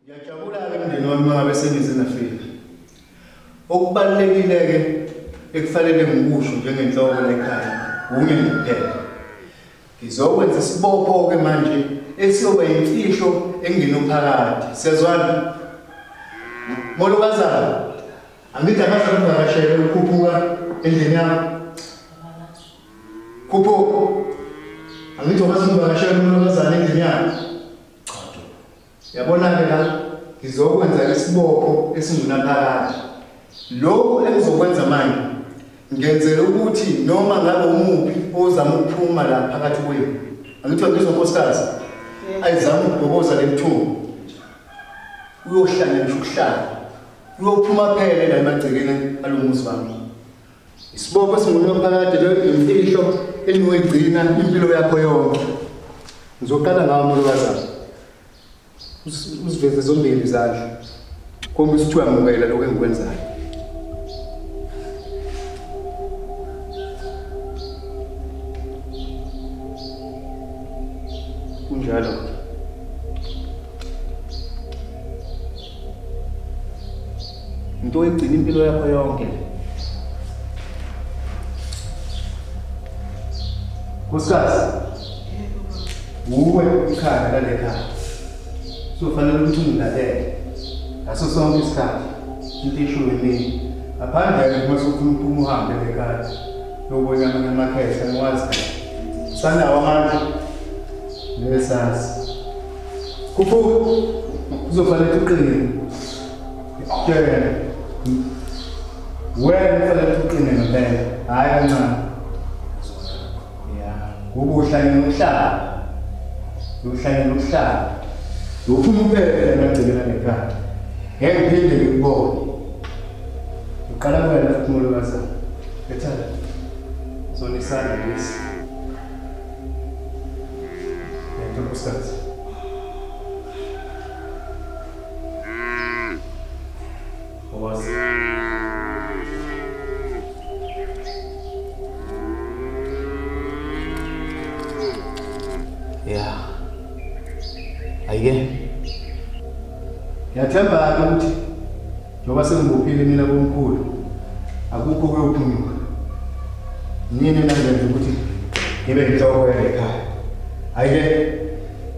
Ngiyajabula ke umndeni wami ngabe sengize nafika. Okubalekile ke ekufanele ngikusho njengenhloko lekhaya, unye kuphela. Ngizokwenza isibopho ke manje esiyoba imfihlo enginophakathi. Siyazwana? Molokazana. Angithi akaza ukuvakashela ukhuphuka endlini yami. Khuphuka. Angithi akaza ukuvakashela molokazana endlini yami. Yabona ke la ngizokwenza isibopho esingunaphakade. Lokho engizokwenza manje ngenzela ukuthi noma ngabe umuphi ozama ukuphuma la phakathi kwenu angithi wabizwa nkosikazi ayizama ukubhoboza lemthungo uyohlala ngisho ukuhlala uyophuma phele la emagcekeni alomuzi wami isibopho singunomphakade lo imfihlo eniwegcina impilo yakho yonke ngizoqala ngawo molokazana usiveze zombili izandla komba ukuthi uyamukela lokho engikwenzayo kunjalo into egcina impilo yakho yonke Nkosikazi uwe ikhaya lale khaya sofanele ukuthi ungilalele ngaso sonke isikhathi into ishuwe nini ngaphandle uma sofuna ukuphuma uhambe lekhaya yobona amanye amakhetha ngiwazi sanawo amandla nesasi Khuphuka uzofanele uqine Kena wena ufanele uqine ngempela hayi kancane ubuhlangene nokuhlala uhlangene nokuhlala uphuma uphele emagcekeni nekhaya ngeke ngiphinde ngikubone uqala wena futhi molokazana ethanda sona isandla lesi yento nkosikazi owazi ayike ngiyathemba ukuthi njoba sengibophile mina bomkhulu akukho kuyophunyuka nini nangenza ukuthi ngibe inhloko ekhaya ayike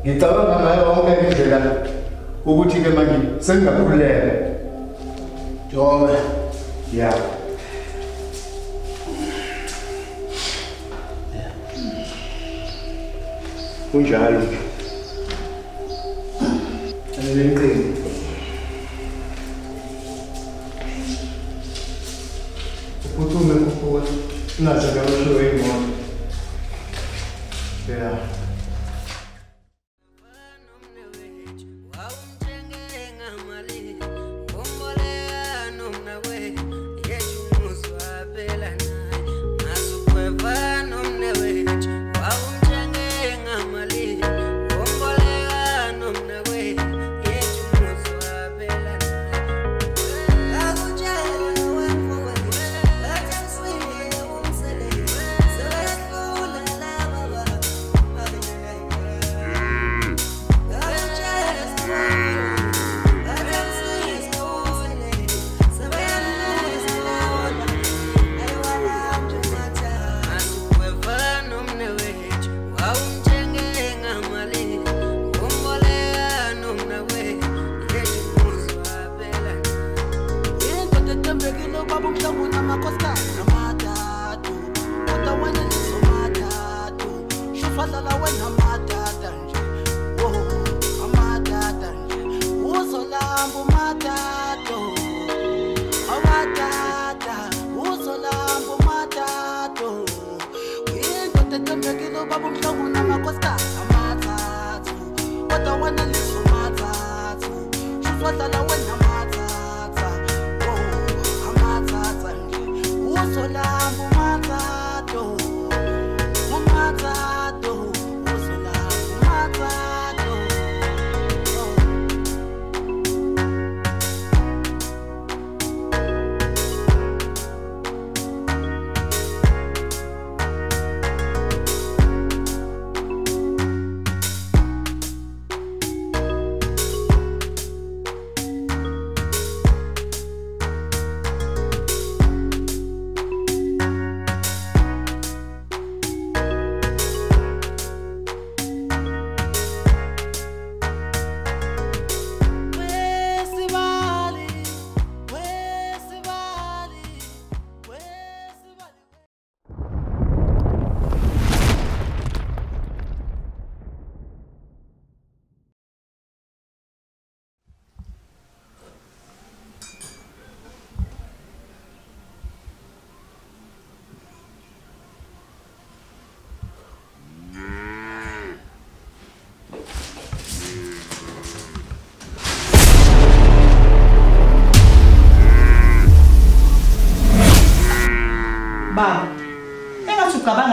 ngicabanga ngayo wonke indlela ukuthi ke manje sengingakhululeka Jobe ya kunjalo Ngiqini uphuthume Khuphuka nathi ngawusho eyimoto yeah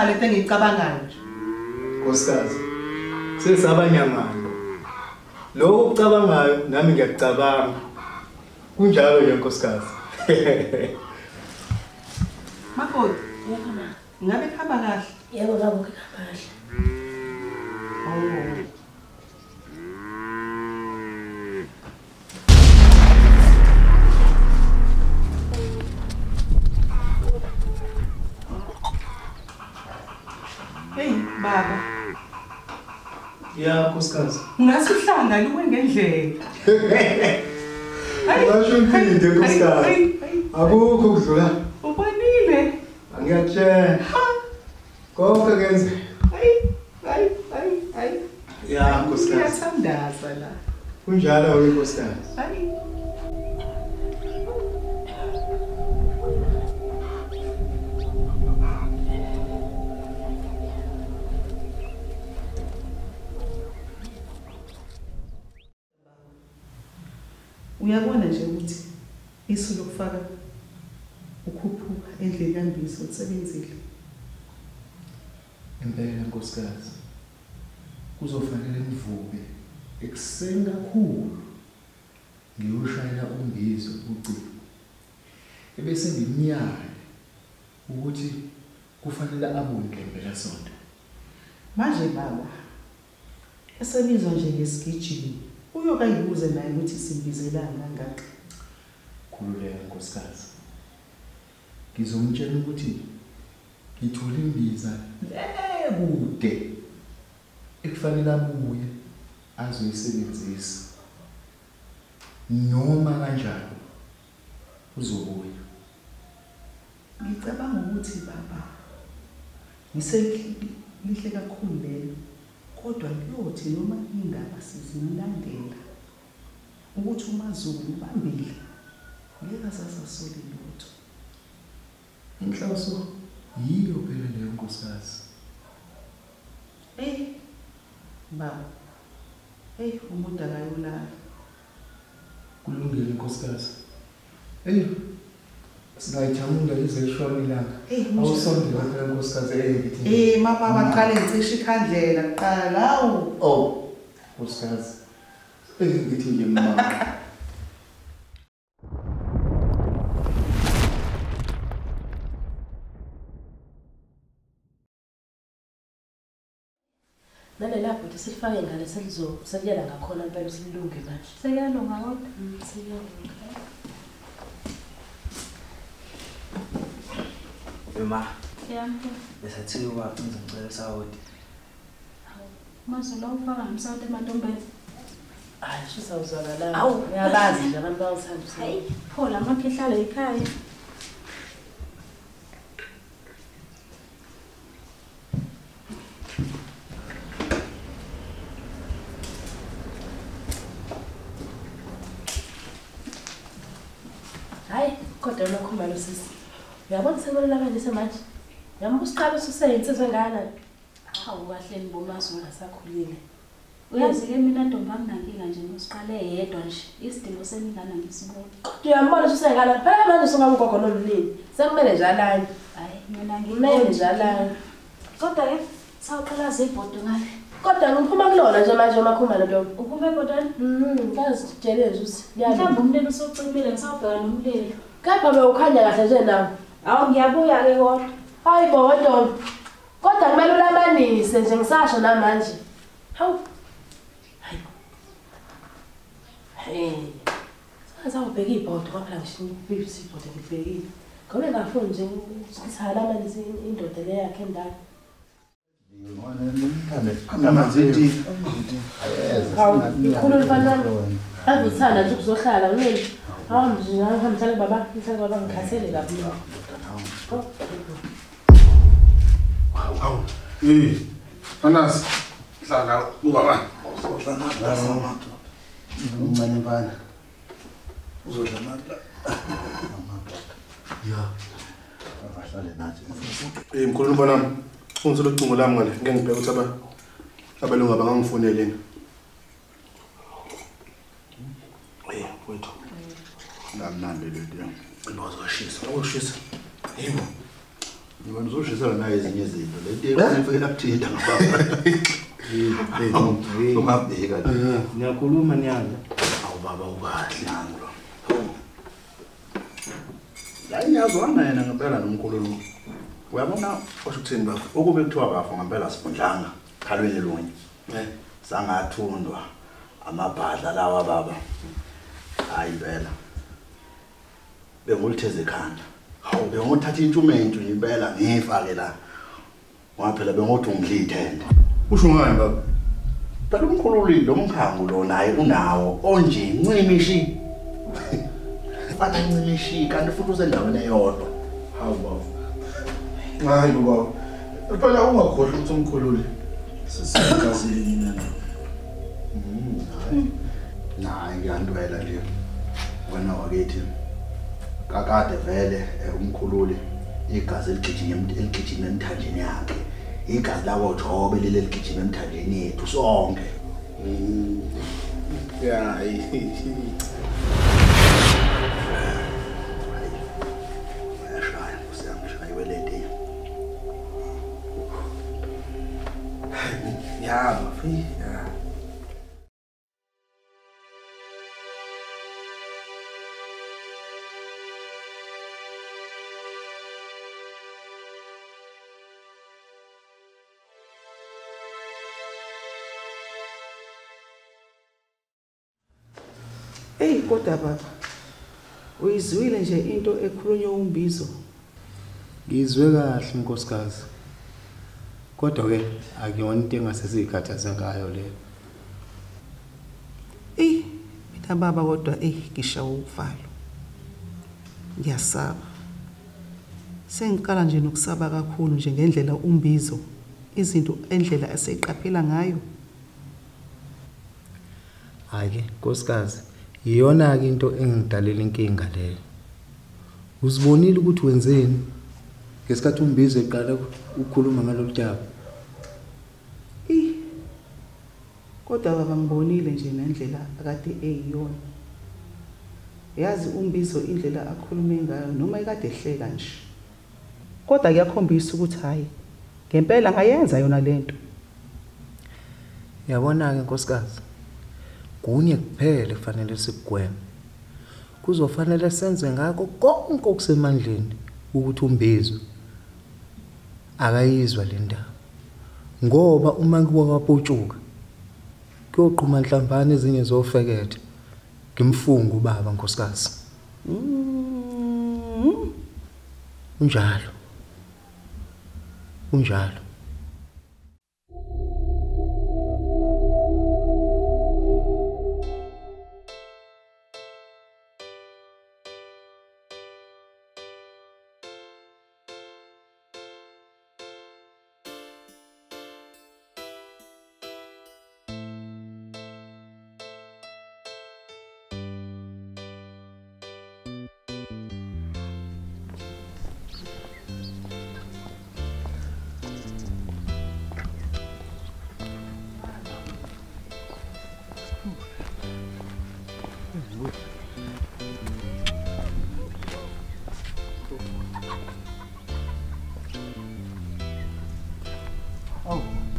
lento engiyicabangayo nje. Nkosikazi. Sesabanyamana. Lokho ukucabangayo nami ngiyacabanga. Kunjalo nje nkosikazi. Makoti, ngabe khamba kahle? Yebo baba ukhamba kahle. Oh. Hey baba. Ya nkosikazi. Ngasuhlanga luwe ngendlela. Ngasho impinde nkosikazi. Akukho kudlula. Ubonile? Angiyakutshela. Konke kenze. Hayi. Ya nkosikazi. Ngiyathandaza la. Kunjalo ke nkosikazi. Hayi. Uyabona nje ukuthi isu lokufaka ukhuphuka endlini kaMbizo usebenzile. Impela nkosikazi. Kuzofanele nivuke ekseni kakhulu. Ngiyoshayela uMbizo ucingo. Ebese ngimnyala ukuthi kufanele abuye ngempela sonto. Manje baba esebizwa nje ngesigijini uyokayibuze naye ukuthi simbizelana kangaka. Khululeka nkosikazi. Ngizomtshela ukuthi ngithola imbiza kude ekufanele abuye azoyisebenzisa noma kanjalo uzobuya. Ngicabanga ukuthi baba ngiselihle kakhulu lelo kodwa kuyothi noma indaba sizimlandela ukuthi uMaZulu ubambile ngeke asasasole lutho. Inhloso yiyo phela leyo nkosikazi. Baba umuntu akayolala. Kulungile nkosikazi. Singayijamula lize lishwane ilanga. Awusondela phela nkosikazi ngithi. Mama baqale ngicishe ikhandlela kuqala hawu. Oh, nkosikazi. Ngithi nje mama. Nale lapho ukuthi sifake ngale seliyela ngakhona impela silunge manje. Sekuyalunga kodwa. Sekuyalunga. Ema. Yambo. Besathiwa ngizocela sawoti. MaZulu ufaka umsawoti emantombeni. Hayi sisawuzwakala. Uyabazi nje abantu bawuthanda. Hayi, pho lamakhe ehlala ekhaya. Hayi, kodwa lokhumalo sisi. Uyabona sekolela manje semanje. Yambuza uqala ususeyinsizwe ngana. Hawu kahle niboMaZulu asakhulile. Uyazi-ke mina ntombami nankinga nje ngosiqale yedwa nje. Isidingo semingane ngisibona. Uyambona usengana phela manje usungamugogo nomlini. Sekumele njalanye. Hayi, mina ngimele njalanye. Kodwa-ke sawuqalaza ibhodo ngale. Kodwa ngiphuma kulona nje manje umakhumalo ntombi. Uphume ebhodweni? Ngazitshele nje ukuthi mhlawumbe umlilo usocimile ngisawubheka nomlilo. Kepha bewukhanya kahle nje nawe. Hawu ngiyabuya-ke kodwa. Hayi bo ntombi. Kodwa kumele ulamanise nje ngisasho namanje. Hawu. Hey. Sazawubheka ibhodo kwaphela ngisho ibisi ibhodo ngibhekile. Ngoba ngafuni nje ukuthala indoda le yakhe endala. Ikhulu lifanana. Azithanda nje ukuzohlala ngene. Hawu nje ngihambe baba, ngikhathele kabi. Hawu. Anas. Hlala ubaba. Uzohlala la. Umanye bana. Uzohlala la. Ya. Abahlale nathi. Mkhulu mbonami. Ungizolo ucingo lami ngale. Ngeke ngibheke ukuthi abelungu abangangifonele yena. Wethu. Ngamnandi le nto. Ngizashisa. Awushisa. Yebo. Ngibona uzoshisela naye ezinye izinto. Le nto ifike lapithinta ngapha. Ungabheka. Niyakhuluma nyanga. Awu baba ukahle ngalo. La inyazwana yena ngempela nomkhulu lo. Uyabona osho ukuthini baba? Ukube kuthiwa kafa ngempela sifundlanga khalweni lunye. Sangathundwa amabhadla lawa baba. Hayi impela. Bengulitheze ekhanda. Hawu bengothatha intshumentshu impela ngifake la. Waphela bengothi ungidlithende. Usho ngani baba? Phela umkhululi lo mkhango lo naye unawo onje ncimishi. Fana ncimishi kanti futhi usendaweni eyodwa. Hawu baba. Hayi baba. Phela ungakhohlwa ukuthi umkhululi sisizazile yini na. Nayi ngiyandwela nje. Wena wakithi. Kakade vele umkhululi igazi eligijima emthanjeni yakhe. Igazi lawo Jobe leli ligijima emthanjeni yethu sonke. Yeah. Ayashaya kusiyangishaya welede. Yeah, yeah. Hey kodwa baba. Uyizwile nje into ekhulunywa uMbizo. Ngizwe kahle inkosikazi. Kodwa ke akuyona into engasezikhathaza ngayo le. Mina baba kodwa ngishawa ukuvalo. Ngiyasaba. Sengiqala nje nokusaba kakhulu nje ngendlela uMbizo izinto endlela aseyiqaphela ngayo. Hayi nkosikazi, iyona ke into engidalela inkinga leyo. Uzibonile ukuthi wenzeni ngesikhathi uMbizo eqala ukukhuluma ngalolu daba? Kodwa baba ngibonile nje nendlela akade eyiyona. Yazi uMbizo indlela akhulume ngayo noma ekade ehleka nje. Kodwa kuyakhombisa ukuthi hayi ngempela ngayenza yona lento. Yabona ke nkosikazi, kunye kuphela kufanele sikugweme. Kuzofanele senze ngakho konke okusemandleni ukuthi uMbizo akayizwa le ndaba. Ngoba uma ngikwaputshuka kuyoqhuma inhlambane ezinye zofekethe ngimfunga ubaba nkosikazi. Unjalo.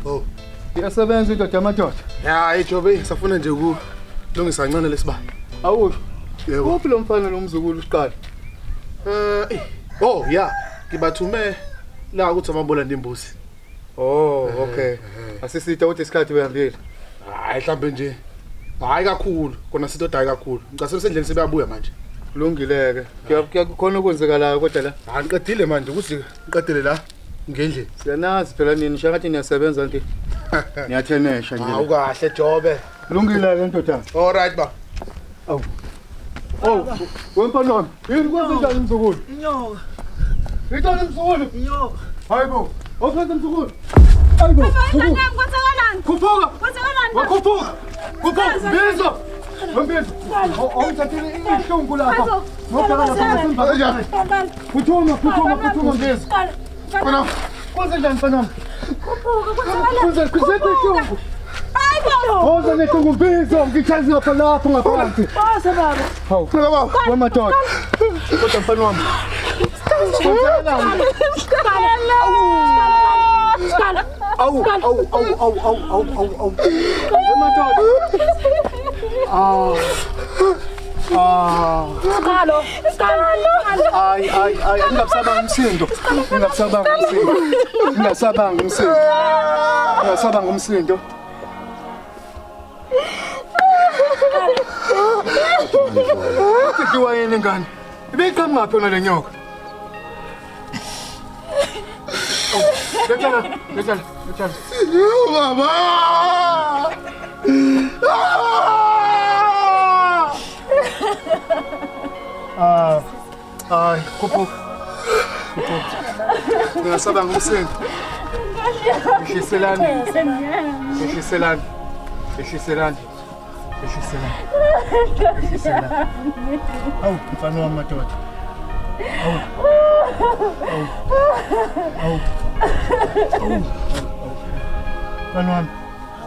Oh. Iyasebenza into yamadoda. Yeah, Jobe, safuna nje ukulungisa kancane lesibani. Awusho. Yebo. Kuphi lo mfana nomzukulu usiqala? Oh yeah, ngibathume la ukuthi amabola ndimbuzi. Oh, okay. Asisita ukuthi isikhathi behambile. Hayi mhlambe nje. Hayi kakhulu, kona sidoda hayi kakhulu. Ngicasela sendleni sebayabuya manje. Kulungileke. Kuyakhona okwenzekalayo kodwa la. Hayi ngiqedile manje ukuthi ngiqedele la ngendlini. Siyanazi phela nini shakathi niyasebenza nje. Niyathenesha nje. Hawu kahle Jobe. Kulungileke ntothana. All right ba. Awu. Oh, wempanana. Yini kwenza njani mzukulu? Inyoka. Ngicela mzukulu. Inyoka. Hayibo. Okwenza mzukulu. Hayibo. Kwenzakalani? Khuphuka. Kwenzakalani? Wakhuphuka. Khuphuka. Bizo. Mbizo. Ongithathile ihlungu lapha. Phuthuma Mbizo. Mfana. Kwenza njani mfana? Khuphuka. Kwenza Hoza nehlungu Mbizo, ngithazi lapha ngaphansi. Baba. Hawu. Wemadoda. Kodwa mfana wami.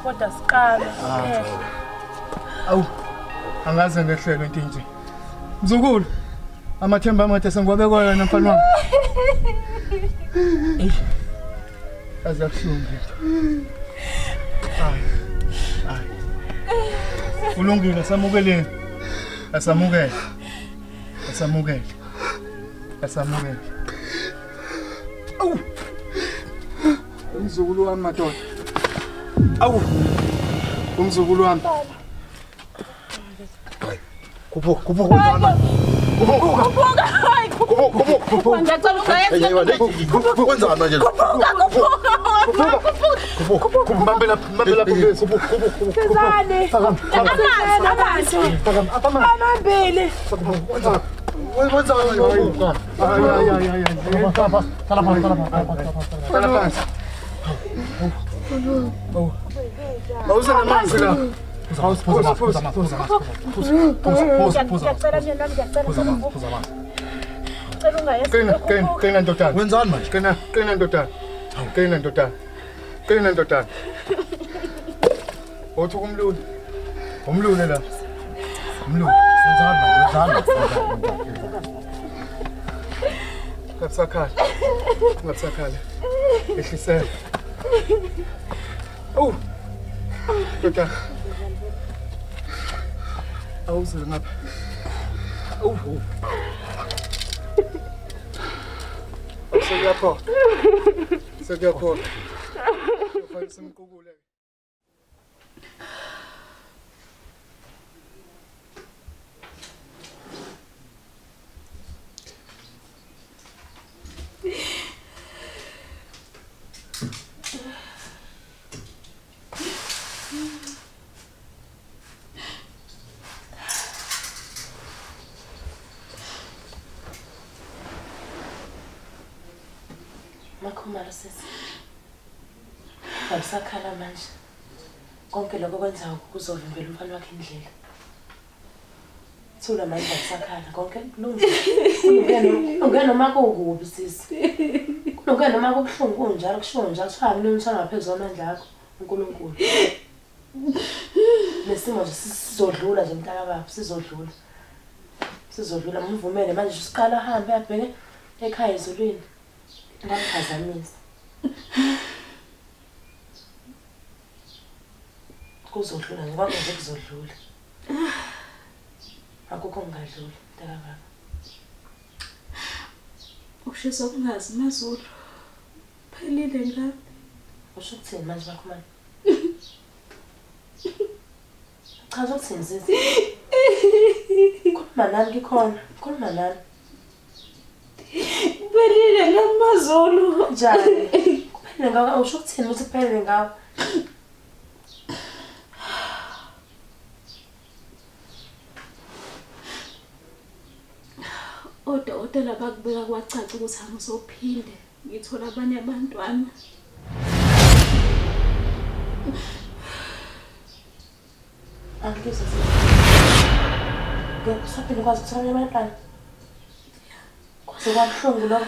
Kodwa siqala. Angaze ngehlelo into nje. Mzukulu, amathemba amade sengiwabeka wena mfana wami. Azakuhlungu. Ulungile samukele. Asamukele. Umzukulu wami madoda. Umzukulu wami. Khuphuka. Hayi, khuphuka. Ngiyacela ungayenza. Kwenza manje. Khuphuka. Mbambela phezulu. Sezane. Amambili. Kwenza manje. Tala phansi. Awusa namanzi la. Phuza. Qina ndodana. Wenzani manje? Qina ndodana. Othi kumlulu. Umlulu la. Wenzani manje? Ngatsakhala. Ehlisela. Ndodana. Awuzile ngapha. Sekuyaphola. Kufanele simqukule. Makhumalo sisi. Awusakhala manje. Konke lokho kwenzayo kuzovimbela umfana wakhe indlela. Thula manje awusakhala konke kulungile. Ungena noma kukubi sisi. Kulungile noma kubuhlungu kunjalo kusho njalo kuthiwa mina umthana ngaphezulu amandla akho uNkulunkulu. Nesimo nje sizodlula nje mntaka baba sizodlula mvumele manje usiqala ahambe abheke ekhaya ezulwini. Ngamphazamisa. Kuzodlula ngoba nje kuzodlula. Akukho ngadluli mntaka baba. Ushisa kungazi mazulu. Phelile ngabe. Usho ukuthini manje bakhumana? Chaza ukuthini sisi? Khuluma nami ngikhona. Khuluma nami. Phelile ngamazulu. Njani? Kuphele ngawo usho ukuthini ukuthi kuphele ngawo? Odokotela bakubeka kwacaca ukuthi angisophinde ngithola abanye abantwana. Angizwe. Ngisaphinde kwazi ukuthola abantwana. Kwaze kwabuhlungu lo.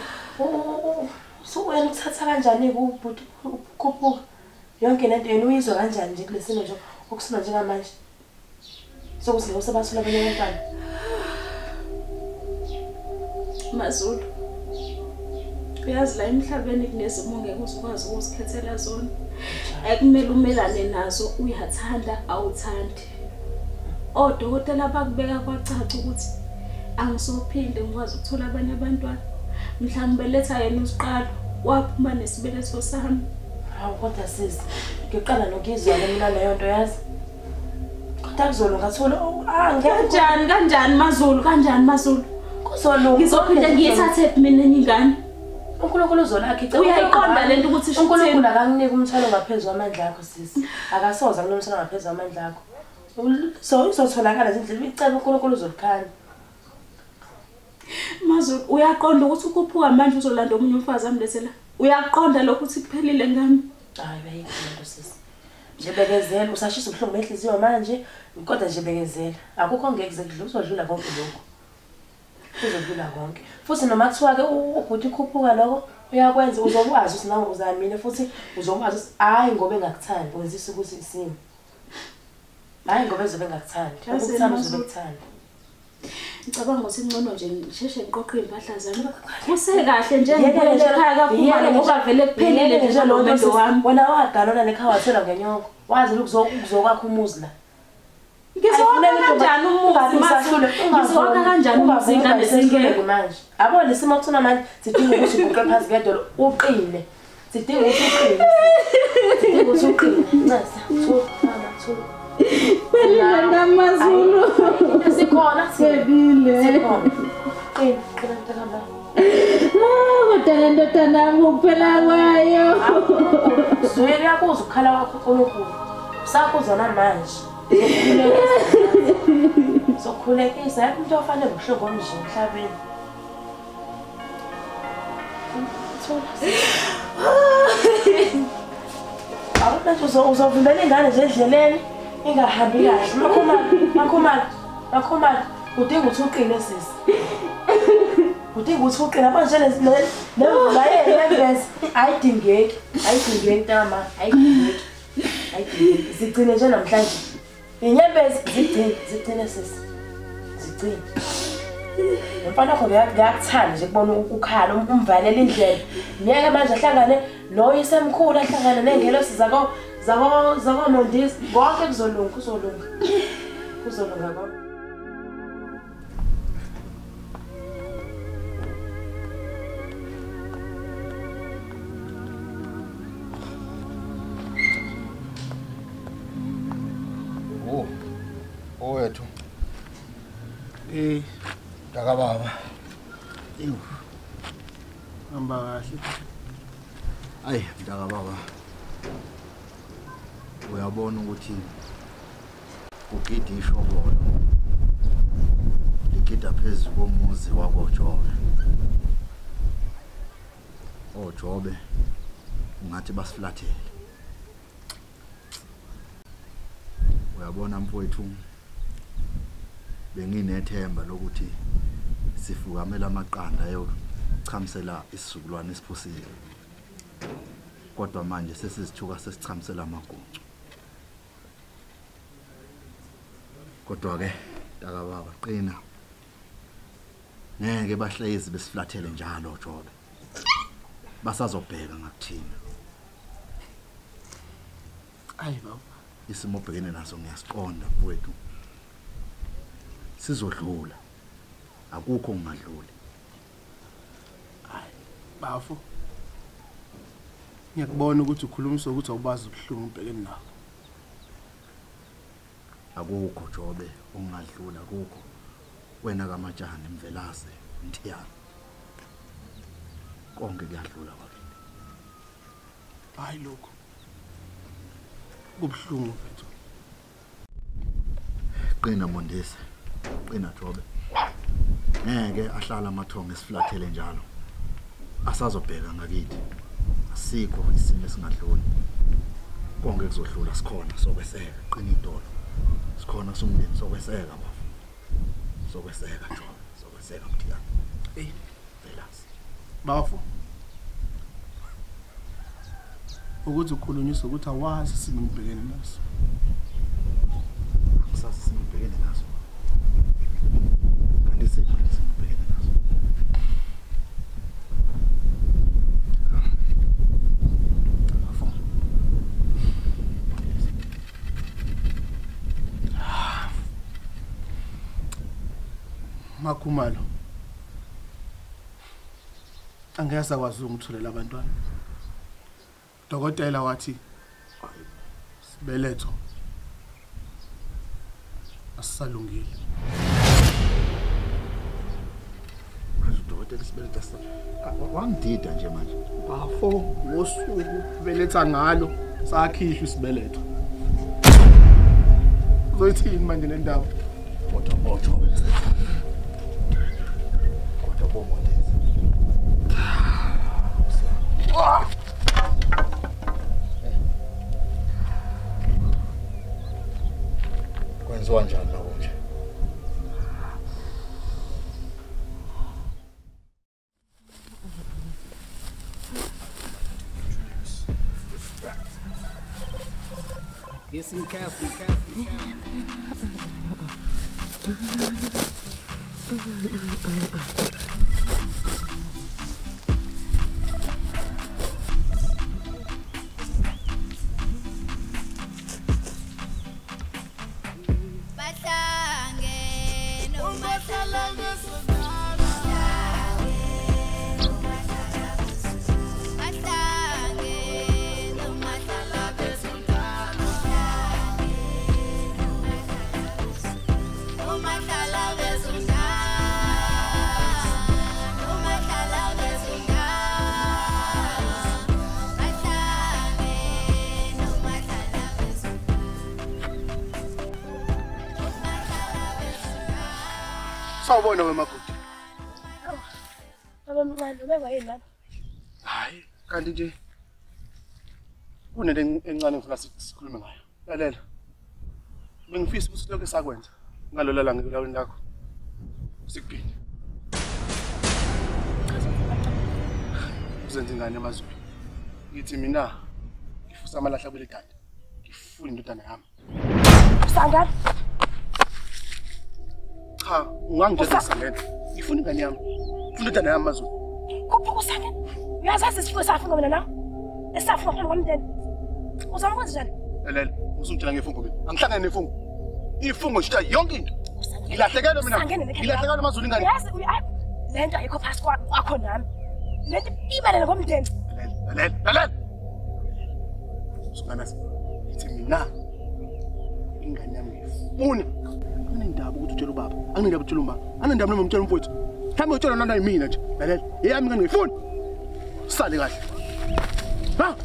So wena uthatha kanjani kubhuti khuphuka? Yonke lento yena uyizwa kanjani nje kulesimo nje okusina njengamanje? Sokuthi usebathola abanye abantwana. Mazulu. Uyazi la emhlabeni kunezimo ongeke uzukwazi ukuzikhethela zona. Akumele umelane nazo uyathanda awuthandi. Odokotela bakubeka kwacaca ukuthi angisophinde ngikwazi ukuthola abanye abantwana. Mhlawumbe beletha yena usiqalo waphuma nesibeletho sami. Hawu kodwa sisi ngiqala nokuzwa mina leyo nto yazi. Kodwa kuzolo ngathola kanjani Mazulu kuzolo ngizophinde ngiyithathe mina enye ingane. uNkulunkulu uzolakhe icebo Uyayiqonda lento ukuthi isho ukuthini? uNkulunkulu akanginike umthwalo ngaphezulu amandla akho sisi akasoza kunomthwalo ngaphezulu amandla akho so izotholakala izindlela icebo uNkulunkulu uzolikhanda. Mazulu uyaqonda ukuthi ukhuphuka manje uzolanda omunye umfazi amlethela. Uyaqonda lokho ukuthi kuphelile ngami. Hayi bayikho sisi. Nje bekezela usashisa ubuhlungu behliziyo manje kodwa nje bekezela. Akukho ngeke kudlula uzodlula konke lokho. Uzodlula konke. Futhi noma kuthiwa ke ubhuti ukhuphuka lokho uyakwenza uzokwazi ukuthi nawe uzamile futhi uzokwazi ukuthi hayi ngoba engakuthandi wenzisa ukuthi isimo. Hayi ngoba ezobe engakuthandi. Ukuthanda uzokuthanda. Ngicabanga ukuthi ingcono nje ngisheshe ngiqoqe impahla zami. Kusekahle nje ngibuyele ekhaya kakhulu ngoba vele kuphelile nje lo mendo wami. Wena wagalona nekhaya wathela ngenyongo. Wazi ukuzokwakha umuzi la. Ngizokha kanjani umuzi mahlule? Ngizokha kanjani umuzi ingane sengeke manje? Abona isimo kuthona manje sidinga ukuthi uguqe phansi ngedolo uqine. Sidinga ukuthi uqine. Nasa. Thu. Pelile ngamazulu. Sikhona sebile. Sikhona. Qina ntaka. Kodwa ndodana ukuphela kwayo. Zweli yakuzwa ukukhala kwakho uNkulunkulu. Sakuzona manje. Sokhulekisa yakho into ofanele ubuhlungu omnje emhlabeni. Awuthi uzovimbela ingane nje endleleni ingahambi kahle. Makhomani udinga ukuthi uqine sisi. Udinga ukuthi uqine manje lemvula yevezi ayidingeki tama ayidingeki. Zigcine nje namhlanje. Inyembezi zigcine sisi. Zigcine. Mfana wakho ngiyakuthanda nje kubona ukukhala umvalela indlela. Ngeke manje ahlangane noyisemkhulu ahlangane nengelosi zako Mondisi konke kuzolunga. Kuzolunga konke. Owethu. Taka baba. Hamba kahle. Ayi mntaka baba. Uyabona ukuthi ugidisho bona. Ligida phezulu komuzi wakoJobe. oJobe ungathi basiflathele. Uyabona mfowethu benginethemba lokuthi sifukamela amaqanda yokuchamisela isizukulwane esiphusile. Kodwa manje sesizithuka sesichamisela amagucu. Kodwa ke taka baba qina. Ngeke bahlezi besiflathele njalo oJobe. Basazobheka ngakuthina. Ayi baba. Isimo obhekene naso ngiyasiqonda mfowethu. Sizodlula. Akukho ungadluli. Hayi bafo. Ngiyakubona ukuthi ukhulumisa ukuthi awubazi ubuhlungu ubhekene nabo. Akukho Jobe ungadlula akukho. Wena kaMajani Mvelase Ntiyana. Konke kuyadlula bakini. Hayi lokho. Kubuhlungu mfethu. Qina Mondisi. Qina Jobe. Ngeke ahlala amathongo esiflathele njalo. Asazobheka ngakithi. Asikho isimo esingadluli. Konke kuzodlula sikhona sokweseka qina idolo. Sikhona somndeni sokweseka bafo. Sokweseka Jobe, sokweseka Mthiyana. Velasi. Bafo. Ukuthi ukhulunyiswa ukuthi awazi isimo ngibhekene naso. Akusazi isimo ngibhekene naso. Kanti sipho isimo ngibhekene naso. Makhumalo. Angeke sakwazi ukutholela abantwana. Dokotela wathi sibeletho asalungile. Dokotela sibeletho wangidida nje manje. Bafo ngosuku beletha ngalo sakhishwa isibeletho. Uzoyithini manje le ndaba? Kodwa beletho. Kodwa bomondezi. Kwenziwa njani lokho nje? Get some coffee. Sawubona wemakoti. Baba mncane ubekwa yini lapha? Hayi, kanti nje kunento encane ngifuna sikhulume ngayo. Lalela. Bengifisa ukuthi lokho esakwenza ngalolala ngelawini lakho. Sikuphinde. Uzenze ingane amazulu. Ngithi mina ngifusa amalahla kwelekade. Ngifuna indodana yami. Sangani? Cha, ungangijezisa ngento. Ngifuna ingane yami. Ngifuna indodana yami amazulu. Kuphuka usangani? Uyazazi isifundo safunga mina la? Esafunga phambi kwamndeni. Uzama kwenza njani? Lalela, usungitshela ngefungo mina. Angihlangane nefungo. Ifungo shita yonke into. Ngilahlekelwe mina. Ngilahlekelwe amazulu ingane. Yazi lento ayikho phasi kwakho nami. Lento ibalele komndeni. Lalela. Sungana ngithi mina ingane yami ngifuna. Anendaba ukuthi utshela ubaba. Anendaba utshela uma. Anendaba noma umtshela umfowethu. Mhlawumbe utshela nana yimina nje. Lalela. Eyami ingane ngifuna. Sale kahle. Ha?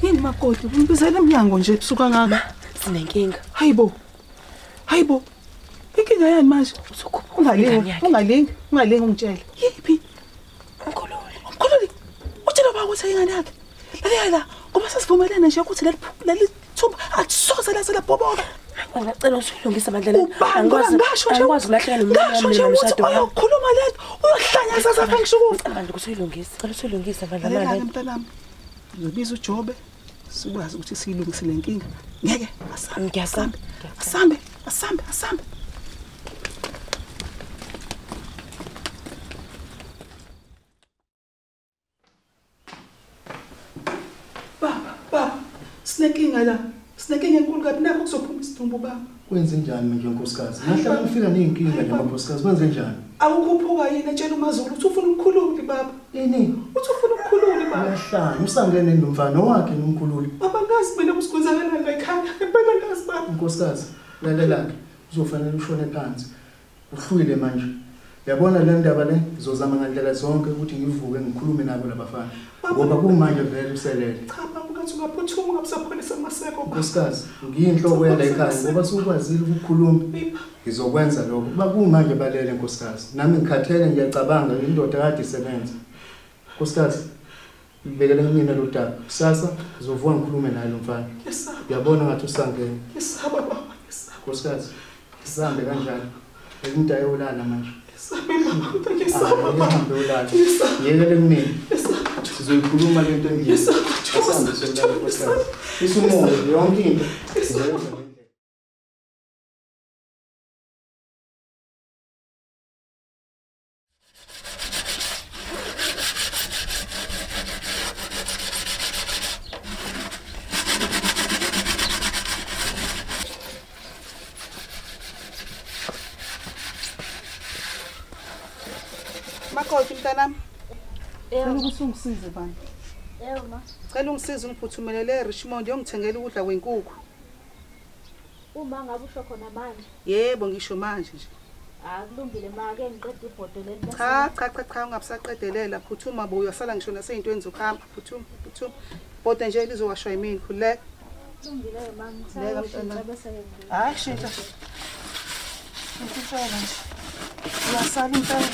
Yini makoti, umbizela emnyango nje ebusuka ngaka. Sinenkinga. Hayibo. Inkinga yani manje? Ungalingi ungitshela. Yiphi? Umkhululi. Utshela baba ukuthi ingane yakhe. Lalela, ngoba sesivumelene nje ukuthi leli thumba akusoze la bhoboka. Ngicela usilungise Madlala. Angikwazi ulahleka nomntwana wami nomshado wami. Ukhuluma lento, uyohlanya sasa ngishukuma. Manje kusilungise. Cela usilungise Madlala. Lalela mntanami. Uzobiza uJobe. Sikwazi ukuthi siyilungise le nkinga. Ngeke asambe. Baba, sinenkinga la. Sinenkinga enkulu kabi nakho kuzophuma isidumbu baba. Kwenze njani manje nkosikazi? Nahlala ngifika nezinkinga nje nkosikazi. Kwenze njani? Awukhuphuka yini etshela uMazulu uthi ufuna ukukhulula baba. Yini? Uthi ufuna ukukhulula baba. Uyahlanya, usangene nomfana wakhe nomkhululi. Baba ngazi mina kusikhuzakala la ekhaya. Impela ngazi baba. Nkosikazi, lalela ke. Uzofanele ushone phansi. Uhlwile manje. Yabona le ndaba le ngizozama ngandlela zonke ukuthi ngivuke ngikhulume nabo labafana. Ngoba kumanje vele uselele. Cha baba ngathi ungaphuthuma ungabusapholisa amaseko baba. Nkosikazi, ngiyinhloko yala ekhaya ngoba sukwazile ukukhuluma. Ngizokwenza lokho. Kuba kumanje balele nkosikazi. Nami ngikhathele ngiyacabanga indoda kade isebenza. Nkosikazi, ngibekele mina lo daba. Kusasa ngizovuka ngikhulume naye lo mfana. Uyabona ngathi usangene. Yesaba baba, Nkosikazi, sihambe kanjani? Umuntu ayolala manje. Yekele kumina. Sizoyikhuluma le nto endlini. Isumoya yonke into. Makoti mntanami. Yebo. Ukuthi ungisize bani? Yebo ma. Cela ungisize ungiphuthumelele Richmond yongithengela ukudla kwenkukhu. Uma ngabe usho khona manje. Yebo ngisho manje nje. Kulungile ma ke ngiqeda ibhodo leli bese. Cha ungabusaqedelela phuthuma bo uyasala ngisho naseyintweni zokuhamba phuthuma. Bhoda nje lizowashwa yimini khuleka. Kulungile ma Leka ngithatha mntwana. bese ke. Hayi shintsha. Ngifuna nje. Uyasala impela.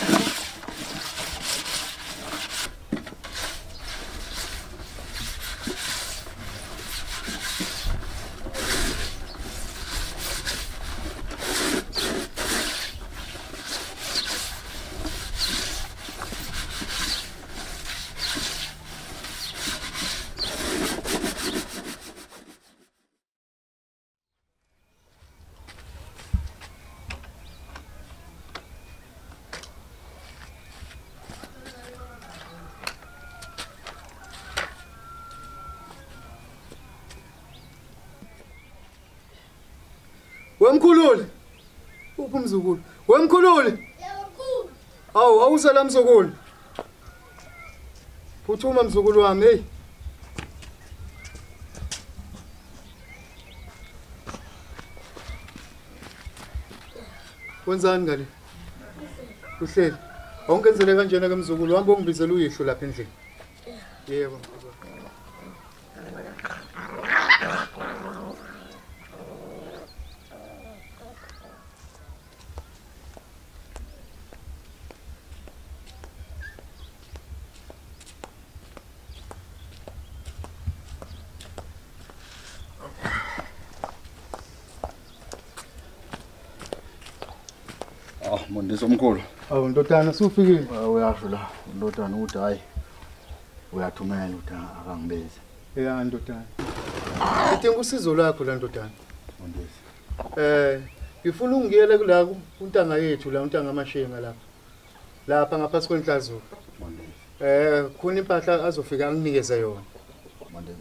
Wemkhululi. Uphi umzukulu? Wemkhululi. Yebo mkhulu. Awu awusala mzukulu. Phuthuma mzukulu wami hey. Wenzani ngale? Uhleli. Awungenzele kanjena ke mzukulu wami ongibizela uyihlo lapha endlini. Yebo. Mondisi omkhulu. Awu ndodana sufikile. Uyasho la ndodana uthi hayi uyathumela uthi akangibeze. Ya ndodana. Ngidinga usizo lakho la ndodana. Mondisi. Ngifuna ungiyele kula untanga yethu la untanga amashenga lapha. Lapha ngaphansi kwenhlazo. Mondisi. Khona impahla azofika anginikeze yona. Mondisi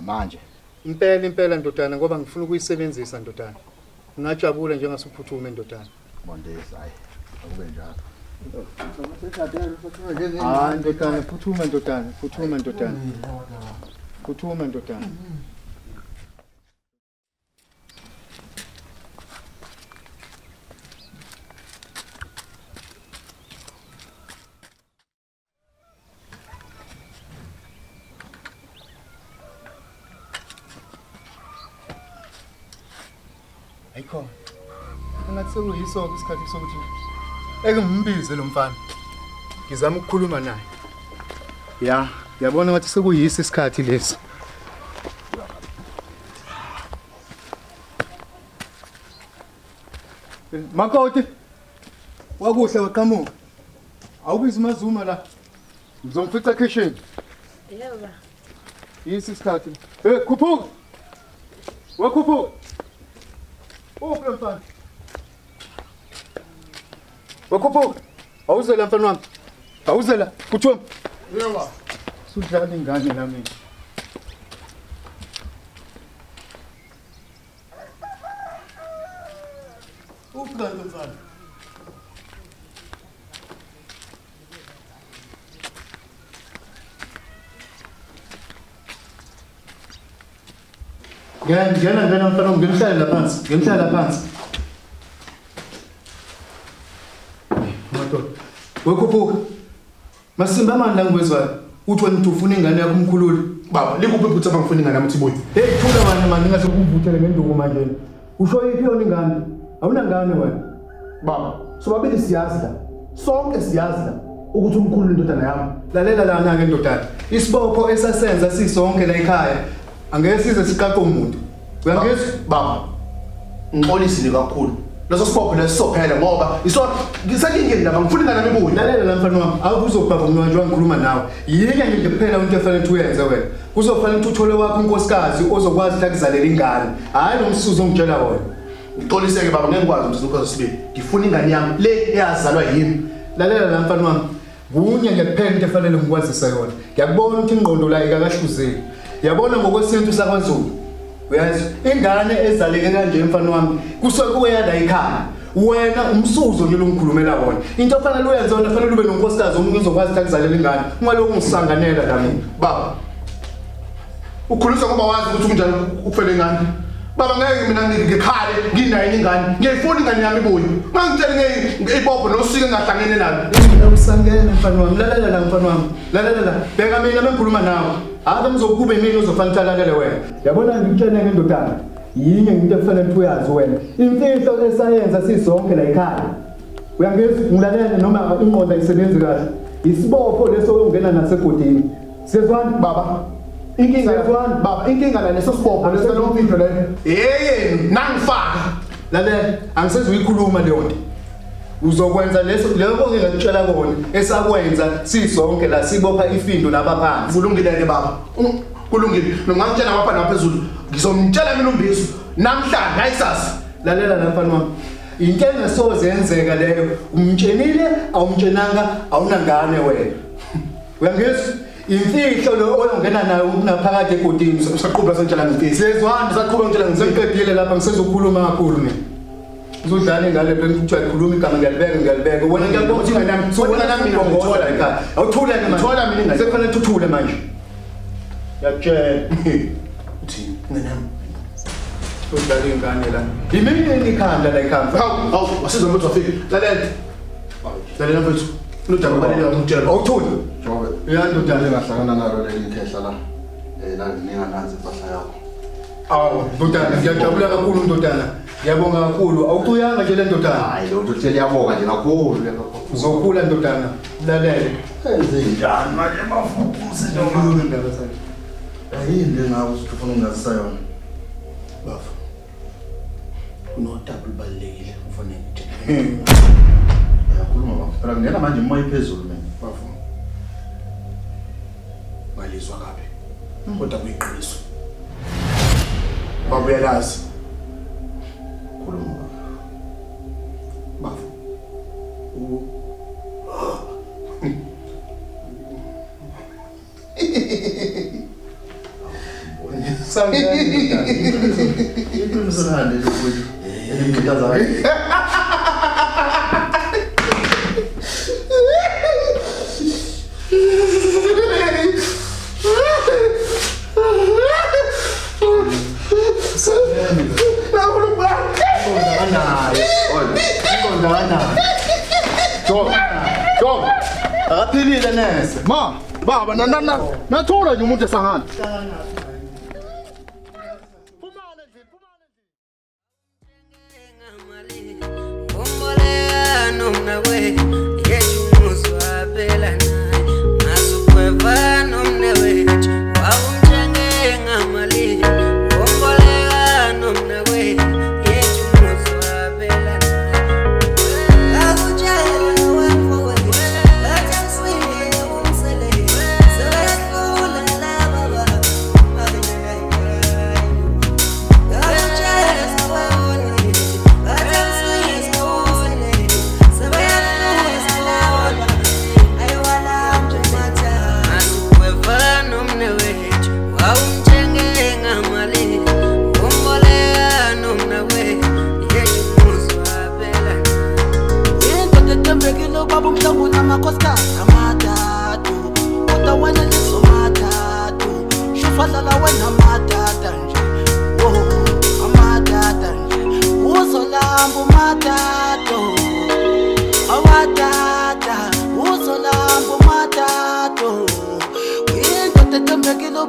manje. Impela ndodana ngoba ngifuna ukuyisebenzisa ndodana. Ngajabula nje ngasuphuthuma ndodana. Mondisi hayi akube njalo. Ndodana phuthuma ndodana, phuthuma ndodana. Phuthuma ndodana. Ayikho. Ngathi sekuyiso isikhathi sokuthi eke ngimbize lo mfana. Ngizama ukukhuluma naye. Ya, yabona ngathi sekuyisi isikhathi lesi. Makoti. Wakuhle waqhamuka. Awubizi mazuma la. Ngizomfica kitchen. Yebo. Yisi isikhathi. Khuphuka. Wakhuphuka. Uphi mfana? Wakhuphuka. Awuzela mfana wami. Awuzela. Kuthuma. Yebo. Sudlala ingane la mina. Uphi kanti mfana? Ngena mfana ngimhlala phansi. Ngimhlala phansi. Madoda. Wekhuphuka. Masimba manje la ngwezwayo. Uthi wena ufuna ingane yakho umkhululi. Baba, likuphi ukuthi abangifuna ingane yami uThibuli? Hey, thula manje ngase kuvuthele ngenduku manje. Usho yiphi yona ingane? Awunangane wena. Baba, sobabili siyazi la. Sonke siyazi la ukuthi umkhululi indodana yami. Lalela lana ke ndodana. Isibopho esasenza sisonke la ekhaya. Angeke size siqaqe umuntu. Uyangizwa? Baba, ngixolisile kakhulu. leso sibopho lesisophela ngoba ngisakingeni laba ngifuna ingane nami ibuye. Lalela la mfana wami, awuzobaba umnwanje wangikhuluma nawe. Yike nje kuphela into efanele uyenze wena. Kuzofanele ukuthi uthole wakho unkosikazi ozokwazi ukuzalela ingane. Hayi lo msuzo ongitshela wona. Ngixoliseke baba ngeke ngikwazi ukuthi ukwazi sibili. Ngifuna ingane yami le eyazalwa yimi. Lalela la mfana wami. Kunye nje kuphela into efanele ngikwazise yona. Ngiyakubona ukuthi ingqondo la ikakahluzeki. Yabona ngokwesintu sakwaZulu. Uyazi ingane ezaleke kanje mfana wami kusuke kuyada ekhaya. Wena umsuzo nje longikhulumela wona. Into efanele uyenze wona fanele ube nonkosikazi omunye uzokwazi ukuzalela ingane. Ungaloko ungisanganela la mina. Baba. Ukhulisa ngoba wazi ukuthi kunjani ukufela ingane. Baba ngeke mina ngikhale nginayo ingane. Ngiyifuna ingane yami ibuye. Mangitshele ngeyibopho nosike ngahlangene nalo. Usangene mfana wami. Lalela la mfana wami. Lalela. Bheka mina mengikhuluma nawe. Ave ngizokube mina ozofanele ulalele wena. Yabona ngikutshene ngendodana. Yinye into efanele uyazi wena. Imfihlo esayenza sisonke la ekhaya. Uyangizwa ngilalele noma ingqondo ayisebenzi kahle. Isibopho leso ongena nasegodini. Siyezwana baba. Inkinga yezwana baba, inkinga la leso sibopho leso lomfihlo le. Yeyeni nangifaka. Lalela angisenze uyikhuluma leyo nto. Uzokwenza leso lokho ngikutshela kona esakwenza sisonke la sibopha ifindo labaphansi. Kulungile ke baba. Kulungile. Nongangitshela ngapha naphezulu. Ngizomtshela mina uMbizo namhlanje ayisasa. Lalela la mfana wami. Into engasoze yenzeka leyo. Umtshenile awumtshenanga awunangane wena. Uyangizwa? Imfihlo lo oyongena nayo unaphakathi egodini usaqhubha sentshela ngifisi. Sezwana saqhubha ngitshela ngiseqedile lapha ngisezokhuluma kakhulu mina. Uzodlala ingane bese kuthiwa ikhuluma igama ngiyalibeka. Wena ngiyabona ukuthi ingane yami sona nami ngiyongola ekhaya. Awuthule ke manje. Thola mina ingane sekufanele uthuthule manje. Yakutshela. Uthi ingane yami. Udlala ingane la. Yimini engikhanda la ekhaya. Hawu wasiza umuntu wafika. Lalela mfethu. Nodaba balile ngitshela. Awuthule. Jobe. Uyandodana ngahlangana nalo leli khehla la. La ningananzi impahla yakho. Awu, ndodana ngiyajabula kakhulu ndodana. Ngiyabonga kakhulu. Awucuyanga nje le ndodana. Hayi lo nto liyabonga nje kakhulu. Uzokhula ndodana. Lalele. Enze njani manje mafuku umsindo Ngikhuluma indaba sakhe. Ayini ngawo usifuna ungazisa yona. Bafu. Unodaba libalekile ufanele nje. Yakhuluma bafu. Phela ngena manje imoya iphezulu mina. Bafu. Ngalizwa kabi. Kodwa kuyiqiniso. Baba uyalazi. Khuluma bafu. Sangani. Iqiniso lihande lokuthi elimkhithaza kahle. Akaphilile nese. Ma, baba nathola nje umuntu esangana.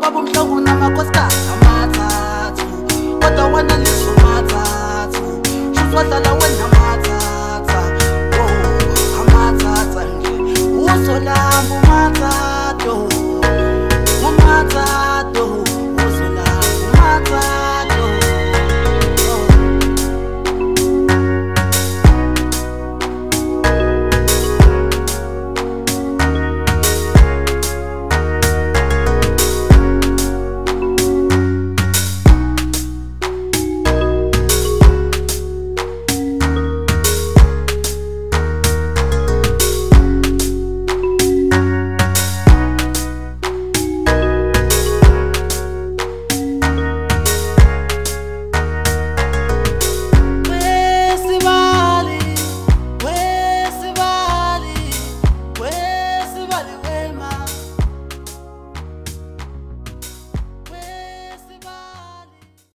Baba Mhlongo namakhosikazi amathathu kodwa wena lisho mathathu shuthi wadlala wena